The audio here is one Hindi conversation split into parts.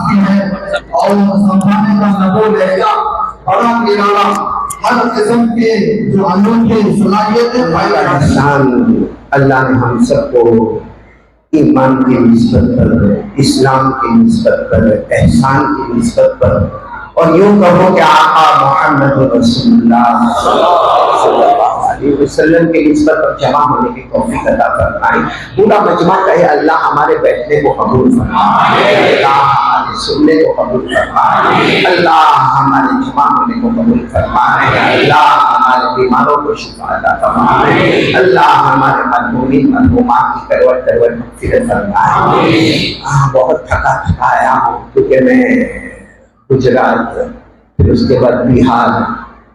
खासी है और समझाने का नबो लहजा बड़ा निराला, हर किस्म के जो अनोखे सलाहियतें पाई जाती। अल्लाह ने हम सबको ईमान की निस्बत पर, इस्लाम की निस्बत पर, एहसान की निस्बत पर और यूं कहो कि आका मोहम्मद रसूलुल्लाह सल्लल्लाहु अलैहि वसल्लम की निस्बत पर जमा होने की तौफीक अता फरमाए। पूरा मजमा कहे अल्लाह हमारे बैठने को कबूल फरमाए, अल्लाह हमारे सुनने को कबूल फरमाए, अल्लाह हमारे जमा होने को कबूल फरमाए, अल्लाह हमारे बीमारों को शिफा अता फरमाए, अल्लाह हमारे मजमूमीन मजमूमात की करवट करवट मग़फ़िरत फरमाए। बहुत थका थका आया हूँ क्योंकि मैं गुजरात, फिर उसके बाद बिहार,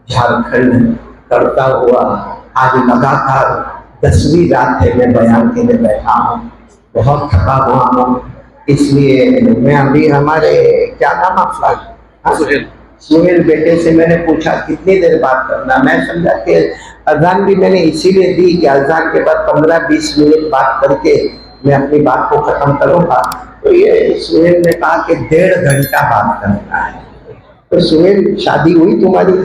झारखंड करता हुआ आज लगातार 10वीं रात है मैं बयान के लिए बैठा हूँ, बहुत थका हुआ हूँ। इसलिए मैं अभी हमारे क्या नाम आपका सुहेल बेटे से मैंने पूछा कितनी देर बात करना। मैं समझा कि अजान भी मैंने इसीलिए दी कि अजान के बाद 15-20 मिनट बात करके मैं अपनी बात को खत्म करूँगा। तो ये सुहेल ने कहा कि 1.5 घंटा बात करना है। तो सुहेल शादी हुई तुम्हारी?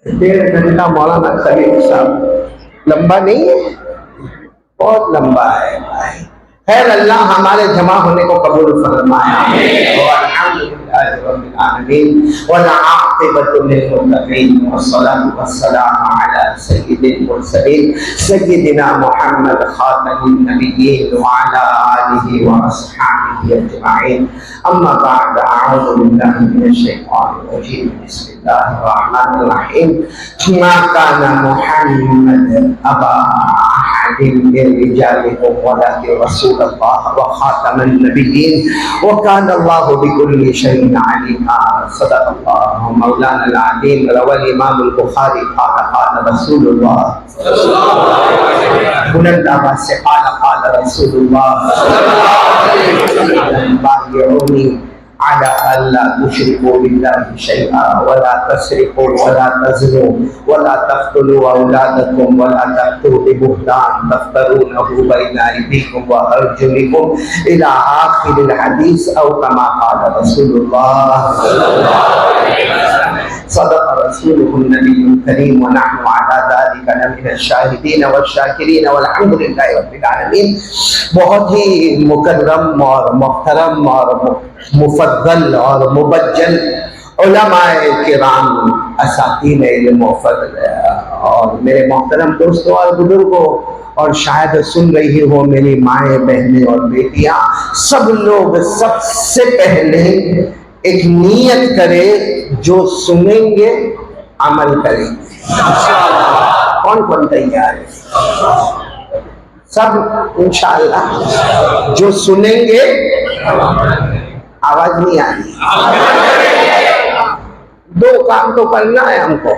1.5 घंटा मौलाना खलील साहब लंबा नहीं है, बहुत लंबा है। खैर अल्लाह हमारे जमा होने को कबूल फरमाए और अल्हम्दुलिल्लाह रब्बिल आलमीन वल आक़िबतु लिल मुत्तक़ीन वस्सलातु वस्सलामु अला सय्यिदिल मुरसलीन सय्यिदिना मुहम्मद खातमिन नबिय्यीन व अला आलिहि व अस्हाबिहि अजमईन। अम्मा बअद, अऊज़ु बिल्लाहि मिनश शैतानिर रजीम। बिस्मिल्लाहिर रहमानिर रहीम। मा काना मुहम्मद अबा अहदिन मिन रिजालिकुम वलाकिन रसूलल्लाह व खातमन नबिय्यीन व काना अल्लाहु बिकुल्लि शैइन अलीमा। सदक़ल्लाहु मौलाना अज़ीम। रवल इमाम अल बुखारी क़ाल क़ाल रसूलुल्लाह बुलंद आवाज़ से क़ाल क़ाल रसूलुल्लाह बायऊनी अला अल्ला तुशरिकू बिल्लाहि शैआ वला तसरिकू वला तज़नु वला तक़तुलू औलादकुम वला तक़तू बिबुहतान तफ़्तरूनहु बैना अयदीकुम व अर्जुलिकुम इला आखिरिल हदीस औ कमा क़ाल रसूलुल्लाह सल्लल्लाहु अलैहि वसल्लम। सदक़ रसूलुहुन नबियुल करीम व नहनु अला ज़ालिका लमिनश शाहिदीन वश्शाकिरीन वल्हम्दुलिल्लाहि रब्बिल आलमीन। बहुत ही मुकर्रम और मुहतरम और मुफद्दल और मुबज्जल उलमाए किराम, असातीन इल्म व फ़ज़्ल और मेरे मोहतरम दोस्तों और बुजुर्गों और शायद सुन रही हो मेरी माएँ, बहनें और बेटियां, सब लोग सबसे पहले एक नियत करे जो सुनेंगे अमल करेंगे। कौन कौन तैयार है? सब इंशाअल्लाह जो सुनेंगे। आवाज नहीं आ रही। 2 काम तो करना है हमको।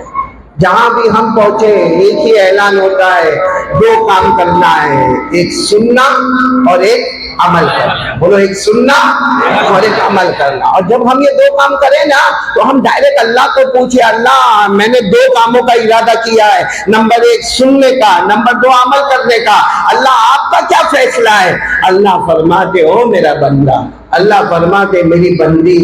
जहां भी हम पहुंचे एक ही ऐलान होता है, 2 काम करना है, एक सुनना और एक अमल करना। बोलो, एक सुनना और एक अमल करना। और जब हम ये 2 काम करें ना तो हम डायरेक्ट अल्लाह को पूछे, अल्लाह मैंने 2 कामों का इरादा किया है, नंबर 1 सुनने का, नंबर 2 अमल करने का। अल्लाह आपका क्या फैसला है? अल्लाह फरमाते हो मेरा बंदा, अल्लाह फरमाते मेरी बंदी,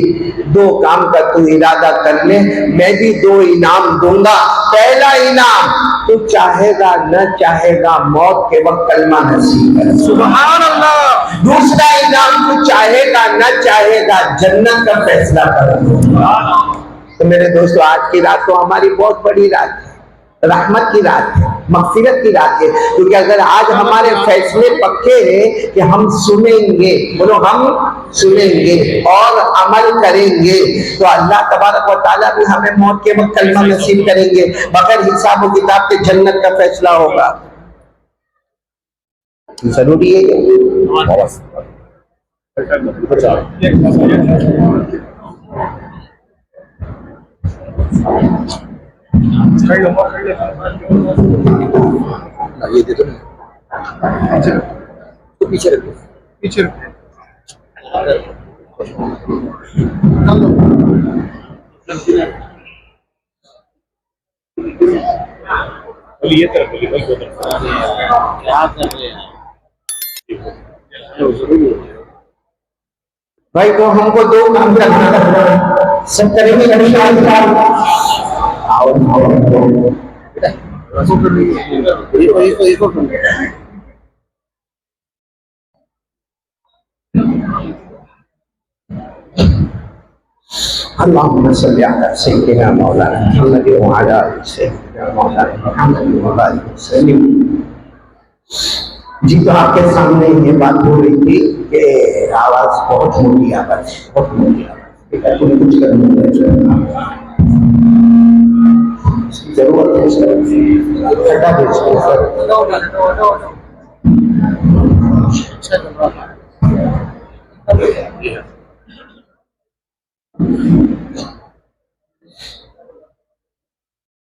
2 काम का तू इरादा कर ले, मैं भी 2 इनाम दूंगा। पहला इनाम, तू चाहेगा न चाहेगा मौत के वक्त कलमा नसीब कर, सुभान अल्लाह। दूसरा इनाम, तू चाहेगा न चाहेगा जन्नत का फैसला कर। तो मेरे दोस्तों, आज की रात तो हमारी बहुत बड़ी रात है, रहमत की रात है, मग़फ़िरत की रात है। क्योंकि अगर आज हमारे फैसले पक्के हैं कि हम सुनेंगे, बोलो हम सुनेंगे और अमल करेंगे, तो अल्लाह तबारक व तआला भी हमें मौत के वक्त कलमा नसीब करेंगे। बगैर हिसाब व किताब के जन्नत का फैसला होगा। जरूरी है ये। ये दे दो पीछे रखो, पीछे रखो। ये तरफ क्या कर रहे हैं? भाई तो हमको दो काम करना है, सब करेंगे आओ अल्लाहुम्मा सल्ली अला सय्यिदिना मौलाना मुहम्मद व अला आलि सय्यिदिना मौलाना मुहम्मद व अला आलिहि वसल्लम। जी तो आपके सामने ये बात हो रही थी कि आवाज बहुत मोटी आवाज, बहुत मोटी आवाज, बेटा तुम्हें कुछ करना है, जरूरत है सर, हटा दीजिए सर।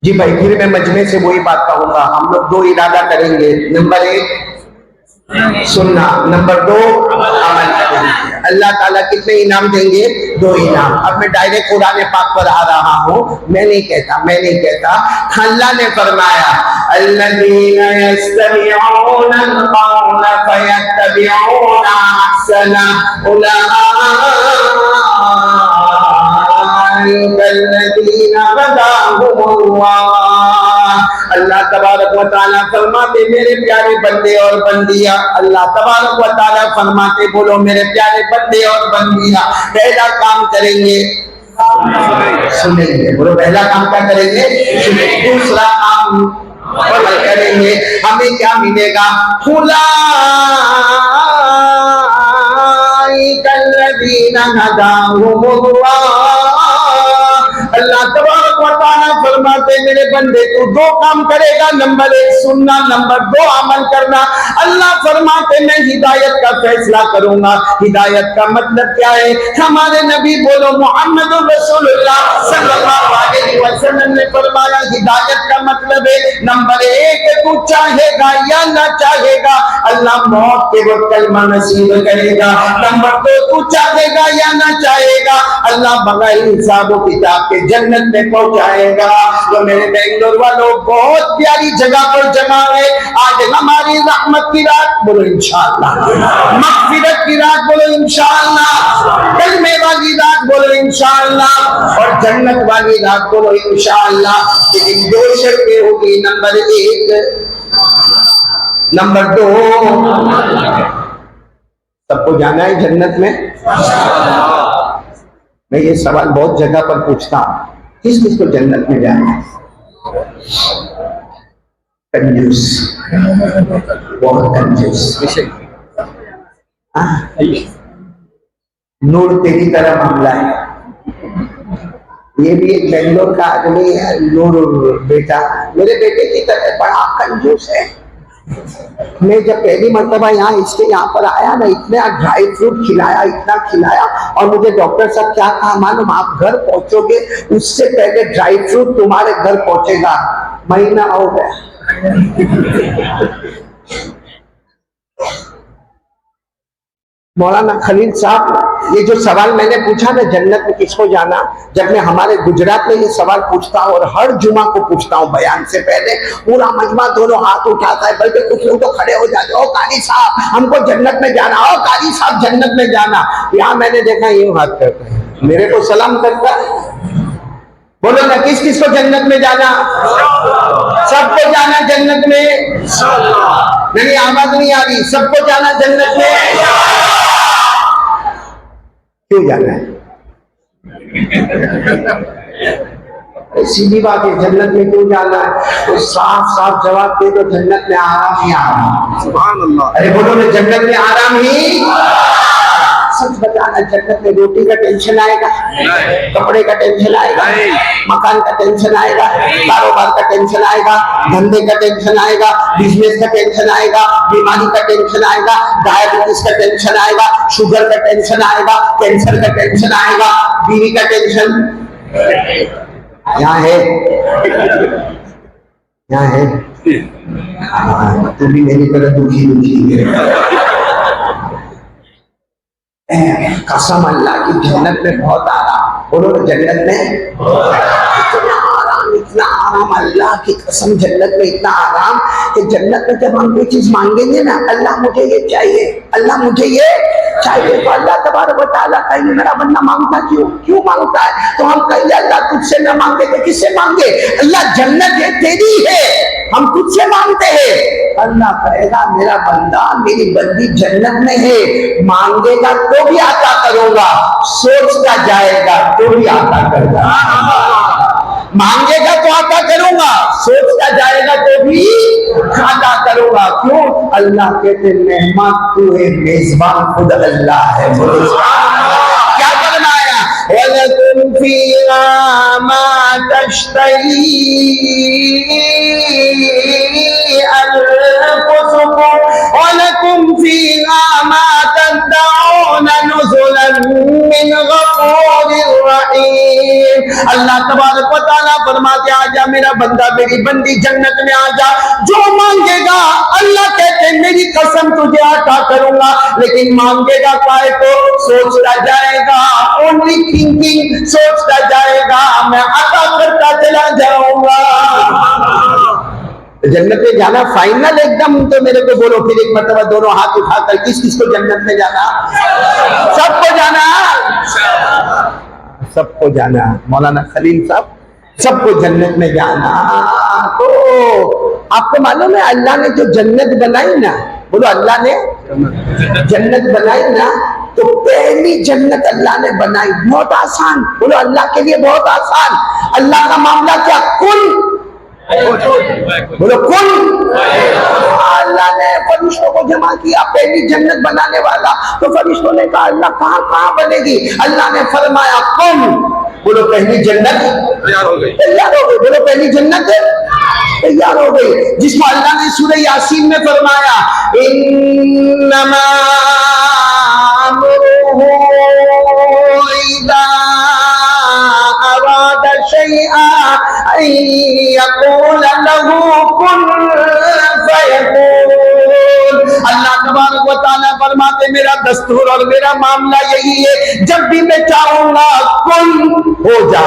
जी भाई फिर मैं मजमे से वही बात कहूंगा, हम लोग दो इरादा करेंगे, नंबर 1 सुनना, नंबर 2 अमल करेंगे। अल्लाह ताला कितने इनाम देंगे? 2 इनाम। अब मैं डायरेक्ट कुरान पाक पर आ रहा हूँ, मैं नहीं कहता। अल्लाह ने फरमाया अल्लज़ीना यस्तमिऊना अल-क़ौला फयत्तबिऊना अहसना उलाइका अल्लाह तबारक व तआला फरमाते मेरे प्यारे बंदे और बंदियां, अल्लाह तबारक व तआला फरमाते बोलो मेरे प्यारे बंदे और बंदियां, पहला काम करेंगे सुनेंगे, बोलो पहला काम क्या करेंगे? सुनेंगे। दूसरा काम अमल करेंगे। हमें क्या मिलेगा? उलाइका हदाहुमुल्लाह। अल्लाह तबारक व तआला फरमाते मेरे बंदे तू 2 काम करेगा, नंबर 1 सुनना, नंबर 2 अमल करना। अल्लाह फरमाते मैं हिदायत का फैसला करूंगा। हिदायत का मतलब क्या है? हमारे नबी बोलो मोहम्मद रसूलुल्लाह सल्लल्लाहु अलैहि वसल्लम ने फरमाया हिदायत का मतलब है नंबर 1 तू चाहेगा या ना चाहेगा अल्लाह मौत के वक्त कलमा नसीब करेगा। नंबर 2 तू चाहेगा या ना चाहेगा अल्लाह बगैर हिसाब किताब के जन्नत में पहुंचाएगा। तो मेरे बेंगलोर वालों बहुत प्यारी जगह पर जमा है। आज हमारी रहमत की रात, बोलो इंशाअल्लाह, मगफिरत की रात, बोलो इंशाअल्लाह, कलमे वाली रात, बोलो इंशाअल्लाह, और जन्नत वाली रात, बोलो इंशाअल्लाह। लेकिन 2 शर्तें होगी, नंबर 1, नंबर 2 सबको जाना है जन्नत में। मैं ये सवाल बहुत जगह पर पूछता हूँ, किस किस को जन्नत में जाना है? कंजूस, बहुत कंजूस। नूर तेरी तरह मामला है। ये भी एक बेंगलोर का आदमी है, नूर बेटा, मेरे बेटे की तरह बड़ा कंजूस है। मैं जब पहली मर्तबा इसके यहाँ पर आया ना, इतना ड्राई फ्रूट खिलाया, इतना खिलाया, और मुझे डॉक्टर साहब क्या कहा मालूम? आप घर पहुंचोगे उससे पहले ड्राई फ्रूट तुम्हारे घर पहुंचेगा। महीना हो गया। मौलाना खलील साहब, ये जो सवाल मैंने पूछा ना जन्नत में किसको जाना, जब मैं हमारे गुजरात में ये सवाल पूछता हूँ और हर जुमा को पूछता हूँ बयान से पहले, पूरा मजमा दोनों हाथ उठाता है, बल्कि कुछ लोग तो खड़े हो जाते, ओ कारी साहब हमको जन्नत में जाना, ओ कारी साहब जन्नत में जाना। यहाँ मैंने देखा यूं हाथ करते हैं, मेरे को सलाम करता है। बोलो ना किस किस को जन्नत में जाना? सबको जाना जन्नत में। नहीं आवाज नहीं आ रही, सबको जाना जन्नत में। क्यों जाना है? सीधी बात है, जन्नत में क्यों जाना है? तो साफ साफ जवाब दे दो, जन्नत में आराम ही आराम। सुभान अल्लाह। अरे बोलो ना जन्नत में आराम ही। सच बताना, जन्नत में रोटी का टेंशन आएगा, कपड़े का टेंशन आएगा, मकान का टेंशन आएगा, कारोबार का टेंशन आएगा, धंधे का टेंशन आएगा, बिजनेस का टेंशन आएगा, बीमारी का टेंशन आएगा, डायबिटीज का टेंशन आएगा, शुगर का टेंशन आएगा, कैंसर का टेंशन आएगा, बीवी का टेंशन यहाँ है, यहाँ है। तू भी मेरी तरह दुखी दुखी है। कसम अल्लाह की जन्नत में बहुत आराम। बोलो जन्नत में इतना आराम, इतना आराम, अल्लाह की कसम जन्नत में इतना आराम कि जन्नत में जब हम कोई चीज मांगेंगे ना, अल्लाह मुझे ये चाहिए, अल्लाह मुझे ये चाहिए, तो अल्लाह तबारक व तआला कहेंगे मेरा बंदा मांगता क्यों मांगता है? तो हम कहेंगे अल्लाह तुझसे न मांगे तो किससे मांगे? अल्लाह जन्नत है तेरी है, हम तुझसे मांगते हैं। अल्लाह कहेगा मेरा बंदा मेरी बंदी जन्नत में है, मांगेगा तो भी आता करूंगा, सोचता जाएगा तो भी आता करूंगा, मांगेगा तो आता करूंगा, सोचता जाएगा तो भी आता करूंगा। क्यों? अल्लाह कहते मेहमान तू है, मेजबान खुद अल्लाह है। क्या फरमाया? वलकुम फीहा मा तश्तही अनफुसुकुम वलकुम फीहा मा तदऊन नुज़ुलन मिन गफूरिर रहीम। अल्लाह तबारक व तआला फरमाते आजा मेरा बंदा मेरी बंदी जन्नत में आजा, जो मांगेगा अल्लाह कहते मेरी कसम तुझे अता करूंगा, लेकिन मांगेगा काय को? सोचता जाएगा, ओनली थिंकिंग, सोचता जाएगा, मैं अता करता चला जाऊंगा। जन्नत में जाना फाइनल एकदम, तो मेरे को बोलो फिर एक मरतबा दोनों हाथ उठाकर किस किस को जन्नत में जाना? सबको जाना, सबको जाना। मौलाना खलील साहब, सबको जन्नत में जाना। तो आपको मालूम है अल्लाह ने जो जन्नत बनाई ना, बोलो अल्लाह ने जन्नत बनाई ना, तो पहली जन्नत अल्लाह ने बनाई बहुत आसान। बोलो अल्लाह के लिए बहुत आसान। अल्लाह का मामला क्या? कुल, बोलो कुल। अल्लाह ने फरिश्तों को जमा किया, पहली जन्नत बनाने वाला। तो फरिश्तों ने कहा अल्लाह कहाँ कहाँ बनेगी? अल्लाह ने फरमाया कुल। बोलो पहली जन्नत तैयार हो गई, तैयार हो गई। बोलो पहली जन्नत तैयार हो गई, जिसको अल्लाह ने सूरह यासीन में फरमाया इन्नमा अमरुहु इज़ा अरादा शैअन अन यक़ूल लहू कुन फयकून। अल्लाह तबारक व तआला फरमाते मेरा दस्तूर और मेरा मामला यही है, जब भी मैं चाहूंगा कुन हो जा,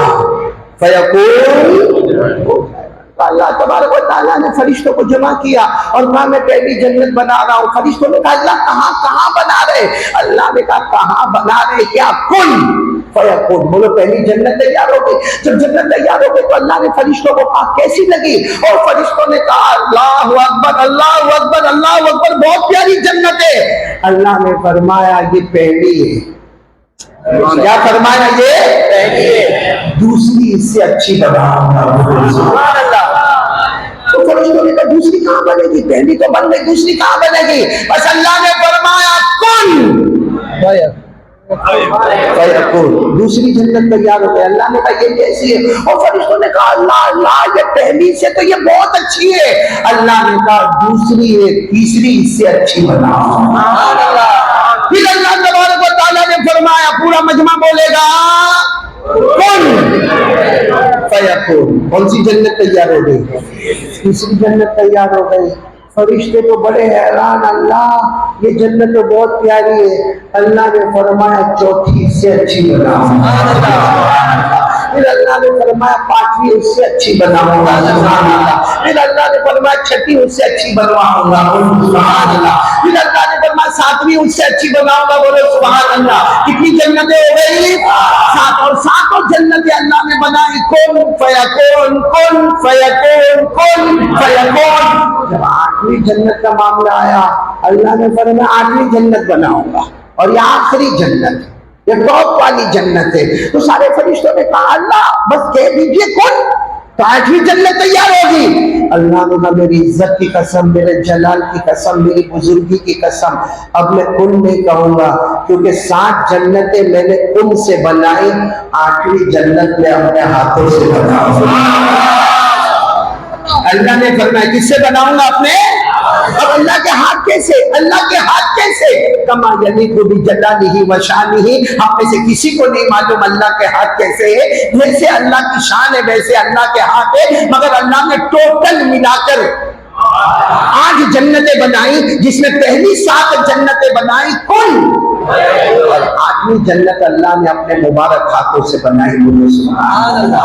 फयकून हो जा। अल्लाह तबारक व तआला ने फरिश्तों को जमा किया और कहा मैं पहली जन्नत बना रहा हूँ। फरिश्तों ने कहा अल्लाह कहाँ कहाँ बना रहे? अल्लाह ने कहा कहाँ बना रहे क्या? कुल फयकून। बोलो पहली जन्नत तैयार हो गई। जब जन्नत तैयार हो गई तो अल्लाह ने फरिश्तों को कहा कैसी लगी? और फरिश्तों ने कहा अल्लाहु अकबर, अल्लाहु अकबर, अल्लाहु अकबर, बहुत प्यारी जन्नत है। अल्लाह ने फरमाया ये पहली है। क्या फरमाया? ये पहली है, दूसरी इससे अच्छी बनाऊंगा। सुभान अल्लाह। तो फरिश्तों ने कहा दूसरी कहाँ बनेगी? पहली तो बन गई, दूसरी कहाँ बनेगी? बस अल्लाह ने फरमाया कुन फयकून, दूसरी जन्नत तैयार हो गई। अल्लाह ने कहा ये कैसी है? और फरिश्तों ने कहा अल्लाह अल्लाह ये पहली से तो ये बहुत अच्छी है। अल्लाह ने कहा दूसरी है, तीसरी इससे अच्छी बनाओ। सुभान अल्लाह। फिर अल्लाह तबारक व तआला ने फरमाया, पूरा मजमा बोलेगा कुन फयकून। कौन सी जन्नत तैयार हो गई? तीसरी जन्नत तैयार हो गई। फरिश्ते तो बड़े हैरान, अल्लाह ये जन्नत तो बहुत प्यारी है। अल्लाह ने फरमाया चौथी इससे अच्छी बनाओ। फिर अल्लाह ने फरमाया पांचवी उससे अच्छी बनाऊंगा। फिर अल्लाह ने फरमाया छठी उससे अच्छी बनवाऊंगा। फिर अल्लाह ने फरमाया सातवीं उससे अच्छी बनाऊंगा। बोलो सुभान अल्लाह। कितनी जन्नतें हो गई? सात। और सातों जन्नतें अल्लाह ने बनाई कुन फयकून, कुन फयकून, कुन फयकून। जब आठवीं जन्नत का मामला आया, अल्लाह ने फरमाया आठवीं जन्नत बनाऊंगा और ये आखिरी जन्नत, ये बहुत वाली जन्नत है। तो सारे फरिश्तों ने कहा अल्लाह बस कह दीजिए कौन, तो आठवीं जन्नत तैयार होगी। अल्लाह ने कहा मेरी इज्जत की कसम, मेरे जलाल की कसम, मेरी बुजुर्गी की कसम, अब मैं कुन नहीं कहूंगा, क्योंकि 7 जन्नतें मैंने कुन से बनाई, 8वीं जन्नत में अपने हाथों से बनाऊंगा। अल्लाह ने फरमाया किससे बनाऊंगा? अपने। अब अल्लाह के हाथ कैसे? अल्लाह के हाथ कैसे? कमा यलीकु बिजलालिही व शानिही। हम में से किसी को नहीं मालूम अल्लाह के हाथ कैसे है। जैसे अल्लाह की शान है वैसे अल्लाह के हाथ है, मगर अल्लाह ने टोटल मिलाकर 8 जन्नतें बनाई, जिसमें पहली 7 जन्नतें बनाई कुल, और 8वीं जन्नत अल्लाह ने अपने मुबारक हाथों से बनाई। बोलो सुभान अल्लाह।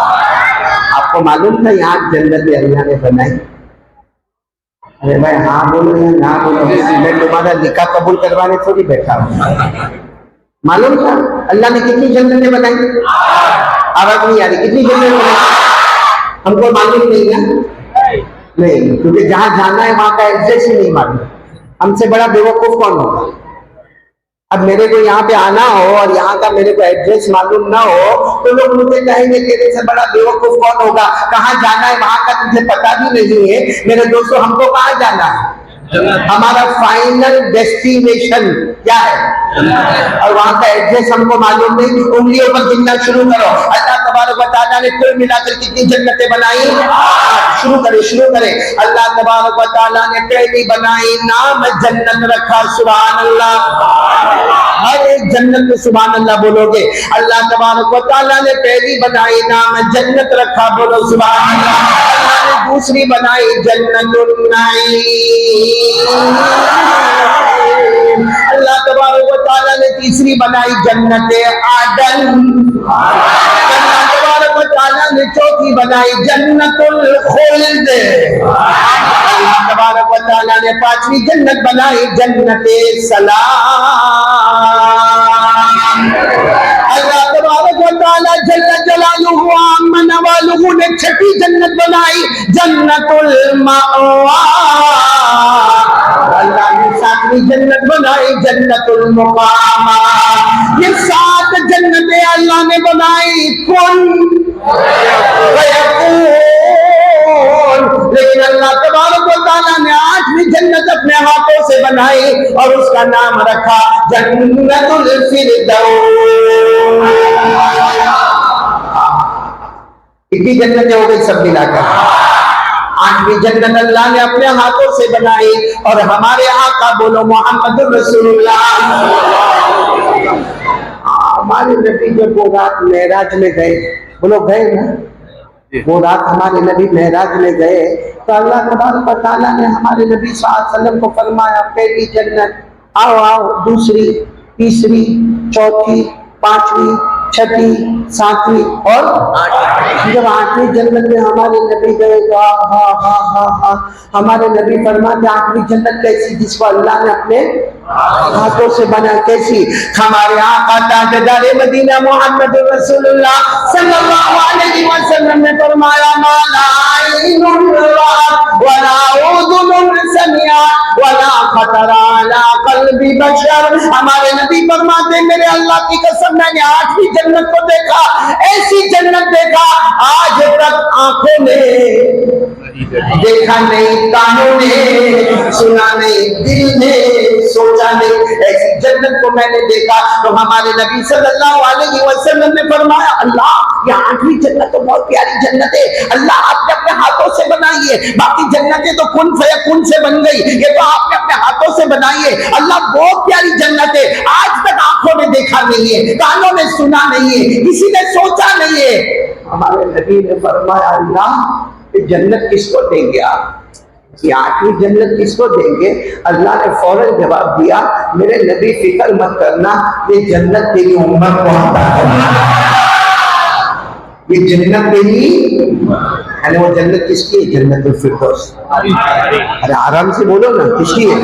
आप आपको मालूम था यहाँ जन्नत अल्लाह ने बनाई? अरे भाई हाँ बोलो या ना बोलो, मैं तुम्हारा निकाह कबूल करवाने थोड़ी बैठा हूँ। मालूम था अल्लाह ने कितनी जन्नतें बनाई? आवाज नहीं आ रही, कितनी जन्नतें बनाई? हमको मालूम नहीं ना, नहीं, क्योंकि जहां जाना है वहां का एड्रेस ही नहीं मालूम। हमसे बड़ा बेवकूफ कौन होगा? अब मेरे को यहाँ पे आना हो और यहाँ का मेरे को एड्रेस मालूम ना हो तो लोग मुझे कहेंगे तेरे से बड़ा बेवकूफ कौन होगा? कहाँ जाना है वहां का तुझे पता भी नहीं है। मेरे दोस्तों, हमको कहाँ जाना है? हमारा फाइनल डेस्टिनेशन क्या है? और वहां का एड्रेस हमको मालूम नहीं। उंगलियों पर गिनना शुरू करो। अल्लाह तबारक व तआला ने कुल मिलाकर कितनी जन्नतें बनाई? शुरू करे। अल्लाह तबारक व तआला ने पहली बनाई, नाम जन्नत रखा। सुभान अल्लाह। हर एक जन्नत में सुभान अल्लाह बोलोगे। अल्लाह तबारक व तआला ने पहली बनाई, नाम जन्नत रखा। बोलो सुभान अल्लाह। अल्लाह ने दूसरी बनाई जन्नतुन नईम। अल्लाह तबारक व तआला ने तीसरी बनाई जन्नत आदन। अल्लाह तबारक व तआला ने चौथी बनाई जन्नतुल खुल्द। अल्लाह तबारक व तआला ने पांचवी जन्नत बनाई जन्नत सलाम। अल्लाह तबारक व तआला जल्ल जलालुहु व अम्मा नवालुहु ने छठी जन्नत बनाई जन्नतुल मावा। अल्लाह ने सातवीं जन्नत बनाई जन्नतुल मुकामा। ये 7 जन्नतें अल्लाह ने बनाई कुन फयकून। लेकिन अल्लाह तबारक व तआला ने 8वीं जन्नत अपने हाथों से बनाई और उसका नाम रखा जन्नतुल फिरदौस। कितनी जन्नतें हो गई सब मिलाकर? 8वीं जन्नत अल्लाह ने अपने हाथों से बनाई। और हमारे आका बोलो मोहम्मद रसूलुल्लाह। हमारे नबी जब वो रात मेराज में गए, बोलो गए ना, वो रात हमारे नबी मेराज में गए तो अल्लाह तबारक व तआला ने हमारे नबी सल्लल्लाहु अलैहि वसल्लम को फरमाया पहली जन्नत, आओ दूसरी, तीसरी, चौथी, पांचवी, छठी, सातवीं और जब 8वीं जन्नत में हमारे नबी गए तो हमारे नबी फरमाते 8वीं जन्नत कैसी? जिसको अल्लाह ने अपने हाथों से बना। कैसी? हमारे आका ताजदार मदीना मोहम्मद रसूलुल्लाह सल्लल्लाहु अलैहि वसल्लम ने फरमाया माला ऐनुन रअत वला उज़ुनुन समिअत वला खतरा अला क़ल्बि बशर। हमारे नबी फरमाते मेरे अल्लाह की कसम, मैंने 8वीं जन्नत को देखा, ऐसी जन्नत देखा आज तक आंखों ने देखा नहीं, कानों ने सुना नहीं, दिल ने सोचा नहीं, ऐसी जन्नत को मैंने देखा। तो हमारे नबी सल्लल्लाहु अलैहि वसल्लम ने फरमाया अल्लाह ये 8वीं जन्नत तो बहुत प्यारी जन्नत है, अल्लाह आपने अपने हाथों से बनाई है। बाकी जन्नतें तो कुन फयकुन से बन गई, ये तो आपने अपने हाथों से बनाई है। अल्लाह बहुत प्यारी जन्नत है, आज तक आंखों ने देखा नहीं है, कानों ने सुना नहीं है, किसी ने सोचा नहीं है। हमारे नबी ने फरमाया अल्लाह ये जन्नत किसको देंगे आप? ये 8वीं जन्नत किसको देंगे? अल्लाह ने फौरन जवाब दिया मेरे नबी फिक्र मत करना, ये जन्नत तेरी उम्मत को अता करना। ये जन्नत तेरी, यानी वो जन्नत किसकी है? जन्नतुल फिरदौस। अरे आराम से बोलो ना, किसकी है?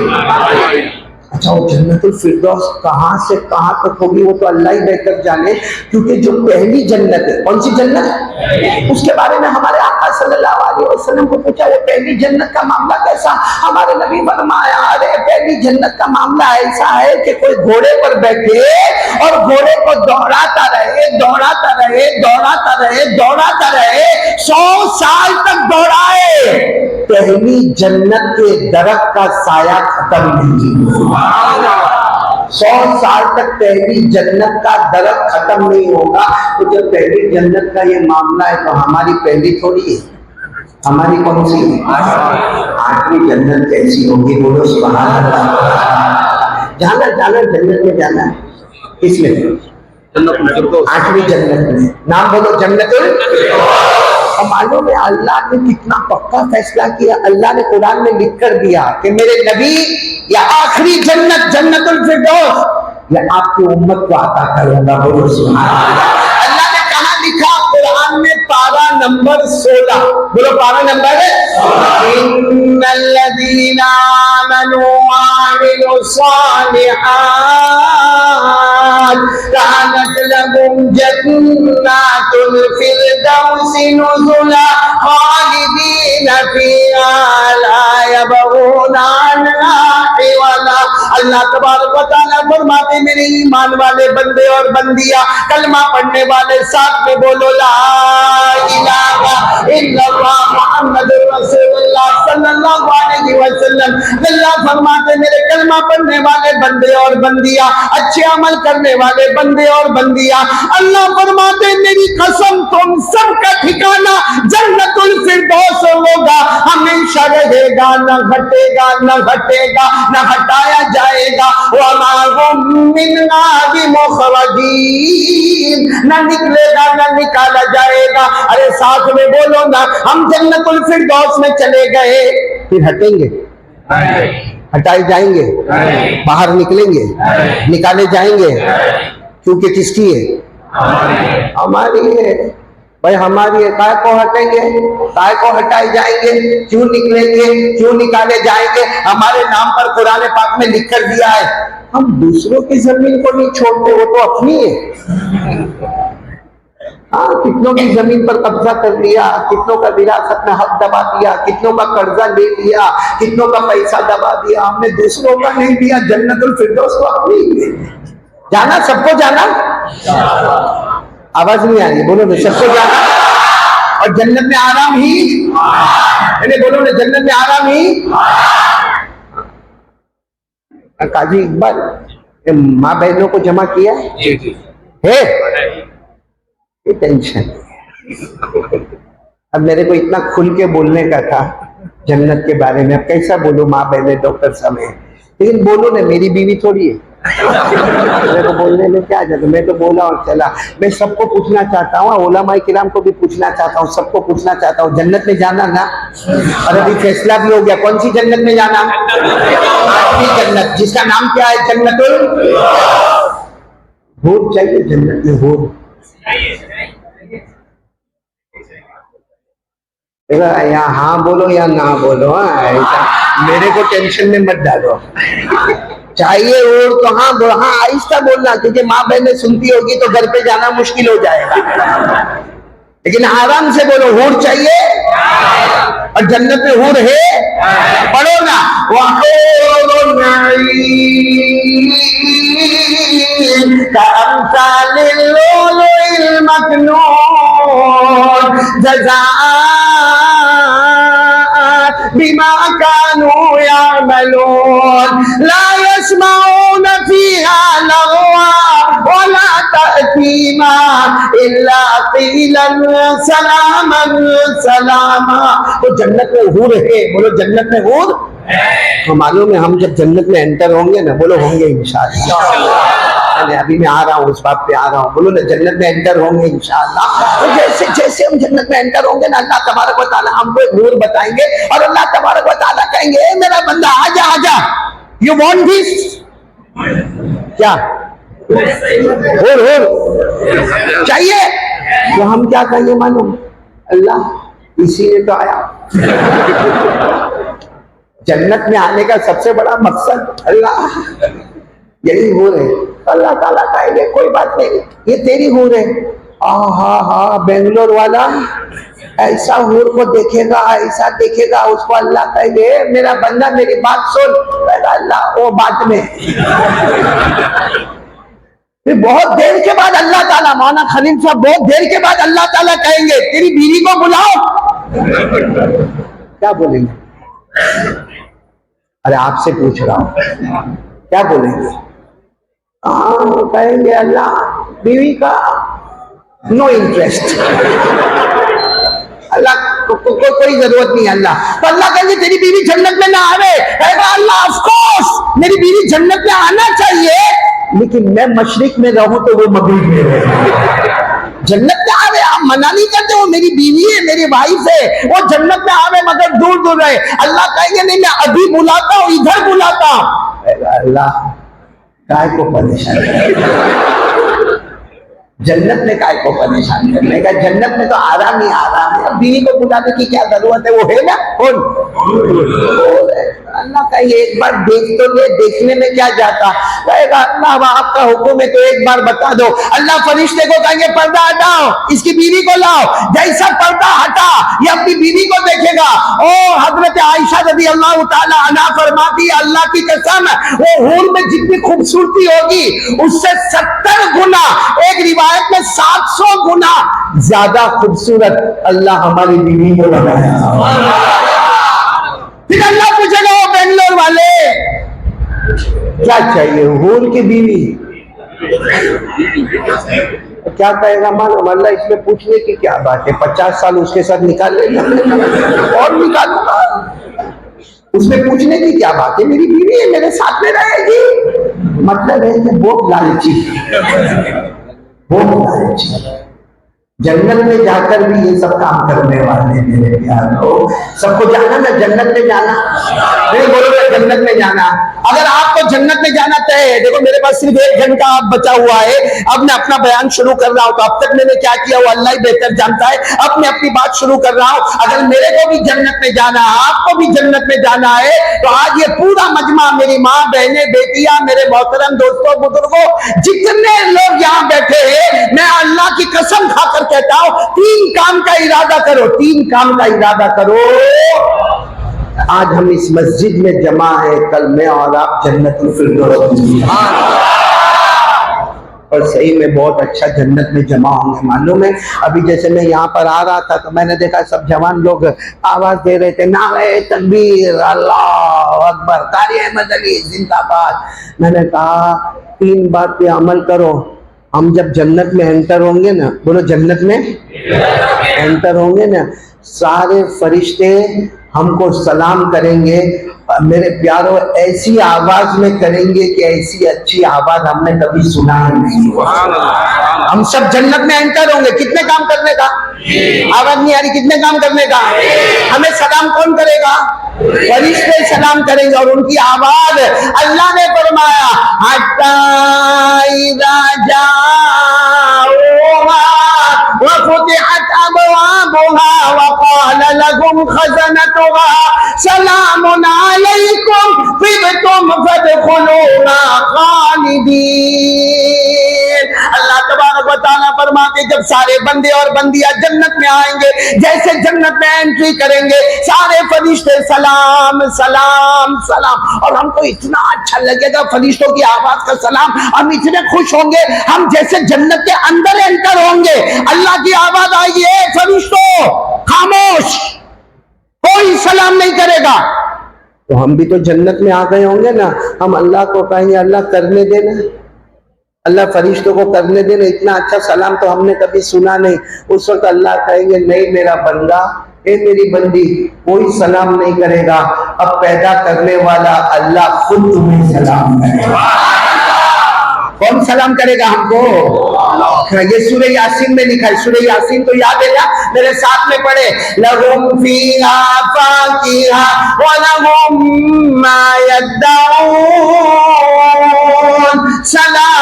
अच्छा वो जन्नतुल फिरदौस कहाँ से कहाँ तक होगी वो तो अल्लाह ही बेहतर जाने, क्योंकि जो पहली जन्नत है, कौन सी जन्नत? उसके बारे में हमारे आका सल्लल्लाहु अलैहि वसल्लम को पूछा वो पहली जन्नत का मामला कैसा? हमारे नबी फरमाया अरे पहली जन्नत का मामला ऐसा है कि कोई घोड़े पर बैठे और घोड़े को दौड़ाता रहे, दौड़ाता रहे, दौड़ाता रहे, दौड़ाता रहे, 100 साल तक दौड़ाए, पहली जन्नत के दरख्त का साया खत्म नहीं हुआ। 100 साल तक पहली जन्नत का दरख्त खत्म नहीं होगा। तो जब पहली जन्नत का ये मामला है तो हमारी पहली थोड़ी है, हमारी कौन सी है? 8वीं जन्नत कैसी होगी? बोलो सुभान अल्लाह। जाना जाना जन्नत में जाना है, किसमें? 8वीं जन्नत में। नाम बोलो जन्नतुल। और मालूम है अल्लाह ने कितना पक्का फैसला किया। अल्लाह ने कुरान में लिख कर दिया कि मेरे नबी या आखिरी जन्नत जन्नतुल फिरदौस या आपकी उम्मत को अता करूंगा। बोलो सुभान अल्लाह। अल्लाह ने कहा लिखा कुरान में, पारा नंबर 16, बोलो पारा नंबर 16। इन्नल्लज़ीना आमनू व अमिलुस्सालिहात कानत लहुम जन्नातुल फिरदौसी नुज़ुला खालिदीन फीहा ला यबगूना अन्हा हिवला। अल्लाह तबारक व तआला फरमाते मेरे ईमान वाले बंदे और बंदियां, कलमा पढ़ने वाले साथ में बोलो ला इलाहा इल्लल्लाह मुहम्मदुर रसूलुल्लाह सल्लल्लाहु अलैहि वसल्लम। अल्लाह फरमाते मेरे कलमा पढ़ने वाले बंदे और बंदियां, अच्छे अमल करने वाले बंदे और बंदियां, अल्लाह फरमाते मेरी कसम तुम सबका ठिकाना जन्नतुल फिरदौस होगा, हमेशा रहेगा, न घटेगा न घटेगा न हटाया जाएगा। वमा हुम मिन्हा बिमुखरजीन, न निकलेगा न निकाला जाएगा। अरे साथ में बोलो ना, हम जन्नतुल फिरदौस में चले गए फिर हटेंगे, हटाए जाएंगे, बाहर निकलेंगे, निकाले जाएंगे, क्योंकि किसकी है? हमारी है भाई, हमारी है। काय को हटेंगे, काय को हटाए जाएंगे, क्यों निकलेंगे, क्यों निकाले जाएंगे? हमारे नाम पर कुरान पाक में लिख कर दिया है, हम दूसरों की जमीन को नहीं छोड़ते, वो तो अपनी है। हाँ, कितनों की जमीन पर कब्जा कर लिया, कितनों का विरासत में हक दबा दिया, कितनों का कर्जा ले लिया, कितनों का पैसा दबा दिया, हमने दूसरों का नहीं दिया। जन्नतुल फिरदौस को अपनी जाना, सबको जाना। आवाज नहीं आ रही, बोलो ना, सबको जाना और जन्नत में आराम ही। बोलो ना, जन्नत में आराम ही। काजी इकबाल, माँ बहनों को जमा किया है? ये टेंशन। अब मेरे को इतना खुल के बोलने का था जन्नत के बारे में, अब कैसा बोलूं? माँ बहने डॉक्टर साहब है, लेकिन बोलो ना, मेरी बीवी थोड़ी है, मेरे को बोलने में क्या जाता। मैं तो बोला और चला। मैं सबको पूछना चाहता हूँ, उलमाए किराम को भी पूछना चाहता हूँ, सबको पूछना चाहता हूँ, जन्नत में जाना ना? और अभी फैसला भी हो गया, कौन सी जन्नत में जाना? आखिरी जन्नत, जिसका नाम क्या है? जन्नतुल हूर चाहिए, जन्नत में हूर। यहाँ हाँ बोलो या ना बोलो, ऐसा मेरे को टेंशन में मत डालो। चाहिए और तो हाँ हाँ आहिस्ता बोलना, क्योंकि माँ बहने सुनती होगी तो घर पे जाना मुश्किल हो जाएगा। लेकिन आराम से बोलो, हूर चाहिए और जन्नत में हूर है। पढ़ो ना, बिमा कानू यामलून ला यस्माऊन फीहा लगवा वला तअतीमा इल्ला क़ीलन सलामन सलामा। तो जन्नत में हूर है, बोलो जन्नत में हूर है। तो मालूम है, हम जब जन्नत में एंटर होंगे ना, बोलो होंगे इंशाअल्लाह। अभी मैं आ रहा हूँ, उस बात पे आ रहा हूँ, बोलो ना, जन्नत में एंटर होंगे इंशाअल्लाह। तो जैसे जैसे हम जन्नत में एंटर होंगे ना, अल्लाह तबारक व तआला हमको एक नूर बताएंगे और अल्लाह तबारक व तआला कहेंगे, ए मेरा बंदा आजा आजा, यू वांट दिस? क्या और चाहिए? तो हम क्या कहेंगे मालूम? अल्लाह इसी ने तो आया। जन्नत में आने का सबसे बड़ा मकसद अल्लाह, यही हूर है। अल्लाह ताला कहेंगे कोई बात नहीं, ये तेरी हूर है। हा बेंगलोर वाला ऐसा हूर को देखेगा, ऐसा देखेगा, उसको अल्लाह कहेंगे मेरा बंदा मेरी बात सुन। अल्लाह वो बात में फिर बहुत देर के बाद अल्लाह ताला, मौलाना खलील साहब, बहुत देर के बाद अल्लाह ताला कहेंगे तेरी बीवी को बुलाओ। क्या बोलेंगे? अरे आपसे पूछ रहा हूं, क्या बोलेंगे? कहेंगे अल्लाह बीवी का नो इंटरेस्ट, अल्लाह को कोई जरूरत नहीं। अल्लाह तो अल्लाह कहेंगे तेरी बीवी जन्नत में ना आवे। अल्लाह ऑफ कोर्स मेरी बीवी जन्नत में आना चाहिए, लेकिन मैं मशरिक में रहूं तो वो मगरिब में रहे। जन्नत में आवे, आप मना नहीं करते, वो मेरी बीवी है, मेरी वाइफ है, वो जन्नत में आवे मगर दूर दूर रहे। अल्लाह कहेंगे नहीं, मैं अभी बुलाता हूँ, इधर बुलाता हूँ। अल्लाह काय को परेशान, जन्नत में काय को परेशान करने का, जन्नत में तो आराम ही आराम है। अब बीवी को बुलाने की क्या जरूरत है, वो है ना कौन, अल्लाह का ये एक बार देख तो ले, देखने में क्या जाता, कहेगा अल्लाह आपका हुक्म है तो एक बार बता दो। अल्लाह फरिश्ते को कहेंगे पर्दा हटाओ, इसकी बीवी को लाओ, जैसा पर्दा हटा ये अपनी बीवी को देखेगा। ओ हजरत आयशा रज़ी अल्लाह ताला अन्हा फरमाती है अल्लाह की कसम वो हूर में जितनी खूबसूरती होगी उससे 70 गुना, एक रिवायत में 700 गुना ज्यादा खूबसूरत अल्लाह हमारी बीवी को लगाया। फिर अल्लाह पूछेगा वो बेंगलोर वाले क्या चाहिए, हूर की बीवी, क्या कहेगा मालूम, अल्लाह इसमें पूछने की क्या बात है, 50 साल उसके साथ निकाल लेगा और निकालूंगा, उसमें पूछने की क्या बात है, मेरी बीवी है मेरे साथ में रहेगी। मतलब है कि बहुत लालची, बहुत लालची। जन्नत में जाकर भी ये सब काम करने वाले मेरे प्यारों, सबको जाना ना जन्नत में जाना, नहीं बोलो ना जन्नत में जाना। अगर आपको जन्नत में जाना तय है, देखो मेरे पास सिर्फ 1 घंटा आप बचा हुआ है, अब मैं अपना बयान शुरू कर रहा हूं, तो अब तक मैंने क्या किया वो अल्लाह ही बेहतर जानता है। अब मैं अपनी बात शुरू कर रहा हूं, अगर मेरे को भी जन्नत में जाना है, आपको भी जन्नत में जाना है, तो आज ये पूरा मजमा, मेरी माँ बहने बेटियां, मेरे मोहतरम दोस्तों बुजुर्गों, जितने लोग यहाँ बैठे हैं, मैं अल्लाह की कसम खाकर कहता हूं 3 काम का इरादा करो, 3 काम का इरादा करो। आज हम इस मस्जिद में जमा है, कल मैं और आप जन्नतुल फिरदौस और सही में बहुत अच्छा जन्नत में जमा होंगे। मालूम है अभी जैसे मैं यहाँ पर आ रहा था तो मैंने देखा सब जवान लोग आवाज दे रहे थे, नारे तकबीर, अल्लाह अकबर, कारी अहमद अली जिंदाबाद। मैंने कहा 3 बात पे अमल करो, हम जब जन्नत में एंटर होंगे ना, बोलो जन्नत में एंटर होंगे ना, सारे फरिश्ते हमको सलाम करेंगे, मेरे प्यारों ऐसी आवाज में करेंगे कि ऐसी अच्छी आवाज हमने कभी सुना ही नहीं। हम सब जन्नत में एंटर होंगे, कितने काम करने का, आवाज नहीं आ रही, कितने काम करने का, हमें सलाम कौन करेगा, फरिश्ते सलाम करेंगे और उनकी आवाज, अल्लाह ने फरमाया हत्ता इज़ा जाऊहा व फुतिहत अबवाबुहा व क़ाल लहुम खज़नतुहा सलामुन अलैकुम तिबतुम फदखुलूहा खालिदीन। अल्लाह तबारक व तआला फरमाते जब सारे बंदे और बंदियां जन्नत में आएंगे, जैसे जन्नत में एंट्री करेंगे, सारे फरिश्ते सलाम सलाम सलाम, और हमको इतना अच्छा लगेगा फरिश्तों की आवाज का सलाम, हम इतने खुश होंगे, हम जैसे जन्नत के अंदर एंटर होंगे, अल्लाह की आवाज आएगी, ए फरिश्तों खामोश, कोई सलाम नहीं करेगा। तो हम भी तो जन्नत में आ गए होंगे ना, हम अल्लाह को कहेंगे अल्लाह करने देना, अल्लाह फरिश्तों को करने देना, इतना अच्छा सलाम तो हमने कभी सुना नहीं। उस वक्त अल्लाह कहेंगे नहीं मेरा बंदा, ए मेरी बंदी, कोई सलाम नहीं करेगा, अब पैदा करने वाला अल्लाह खुद तुम्हें सलाम करेगा। कौन सलाम करेगा हमको, ये सूरह यासीन में लिखा है, सूरह यासीन तो याद है ना, मेरे साथ में पढ़े, लहुम फीहा फाकीहा व लहुम मा यद्दाऊन सलाम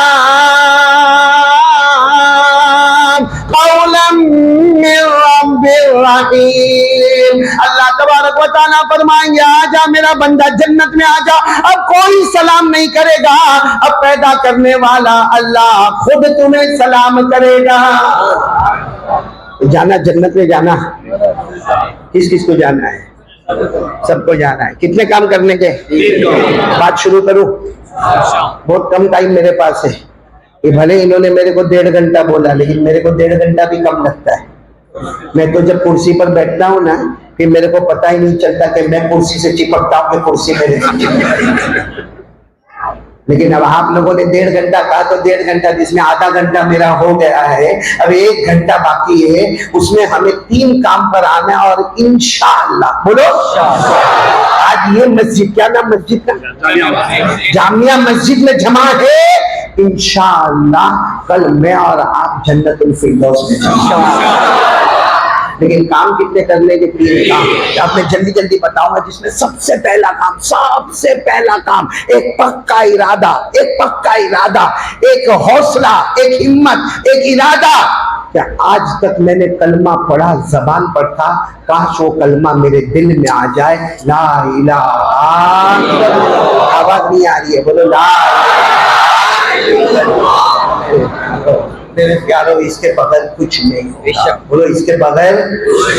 कौलन मिन रब्बिर रहीम। अल्लाह तबारक व तआला फरमाएंगे आजा मेरा बंदा जन्नत में आजा, अब कोई सलाम नहीं करेगा, अब पैदा करने वाला अल्लाह खुद तुम्हें सलाम करेगा। जाना जन्नत में जाना, किस किस को जाना है, सबको जाना है। कितने काम करने के, बात शुरू करूं, बहुत कम टाइम मेरे पास है, ये भले इन्होंने मेरे को 1.5 घंटा बोला, लेकिन मेरे को 1.5 घंटा भी कम लगता है। मैं तो जब कुर्सी पर बैठता हूँ ना, फिर मेरे को पता ही नहीं चलता कि मैं कुर्सी से चिपकता हूँ कि कुर्सी मेरे से चिपकती। लेकिन अब आप लोगों ने 1.5 घंटा कहा तो 1.5 घंटा, जिसमें आधा घंटा मेरा हो गया है, अब 1 घंटा बाकी है, उसमें हमें 3 काम पर आना है और इंशाअल्लाह, बोलो आज ये मस्जिद, क्या नाम मस्जिद का, जामिया मस्जिद में जमा है, इंशाअल्लाह कल मैं और आप जन्नतुल फिरदौस में जाएंगे। लेकिन काम कितने करने के 3 काम। अब मैं जल्दी जल्दी बताऊंगा, जिसमें सबसे पहला काम एक पक्का इरादा, एक हौसला, एक हिम्मत, एक इरादा। क्या आज तक मैंने कलमा पढ़ा, जबान पर था, काश वो कलमा मेरे दिल में आ जाए, ला इलाहा इल्लल्लाह। आवाज नहीं आ रही है, बोलो ला मेरे प्यारो, इसके बगैर कुछ नहीं होगा। बोलो इसके बगैर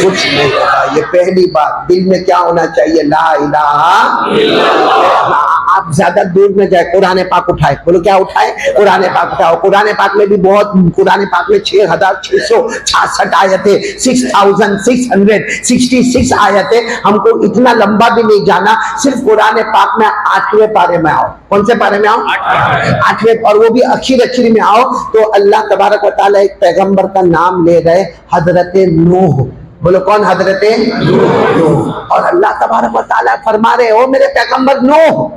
कुछ नहीं होगा। ये पहली बात, दिल में क्या होना चाहिए, ला इलाहा इल्लल्लाह। आप ज्यादा दूर में जाए, कुरान पाक उठाए, बोलो क्या उठाए, कुरान पाक उठाओ। कुरान पाक में भी बहुत, कुरान पाक में 6666 आयतें, 6666 आयतें। हमको इतना लंबा भी नहीं जाना, सिर्फ कुरान पाक में 8वें पारे में आओ। कौन से पारे में आओ? 8वें, और वो भी अखीर में आओ तो अल्लाह तबारक व तआला एक पैगंबर का नाम ले रहे, हजरत नूह। बोलो कौन? हजरत नूह। और अल्लाह तबारक व तआला फरमा रहे, ओ मेरे पैगंबर नूह,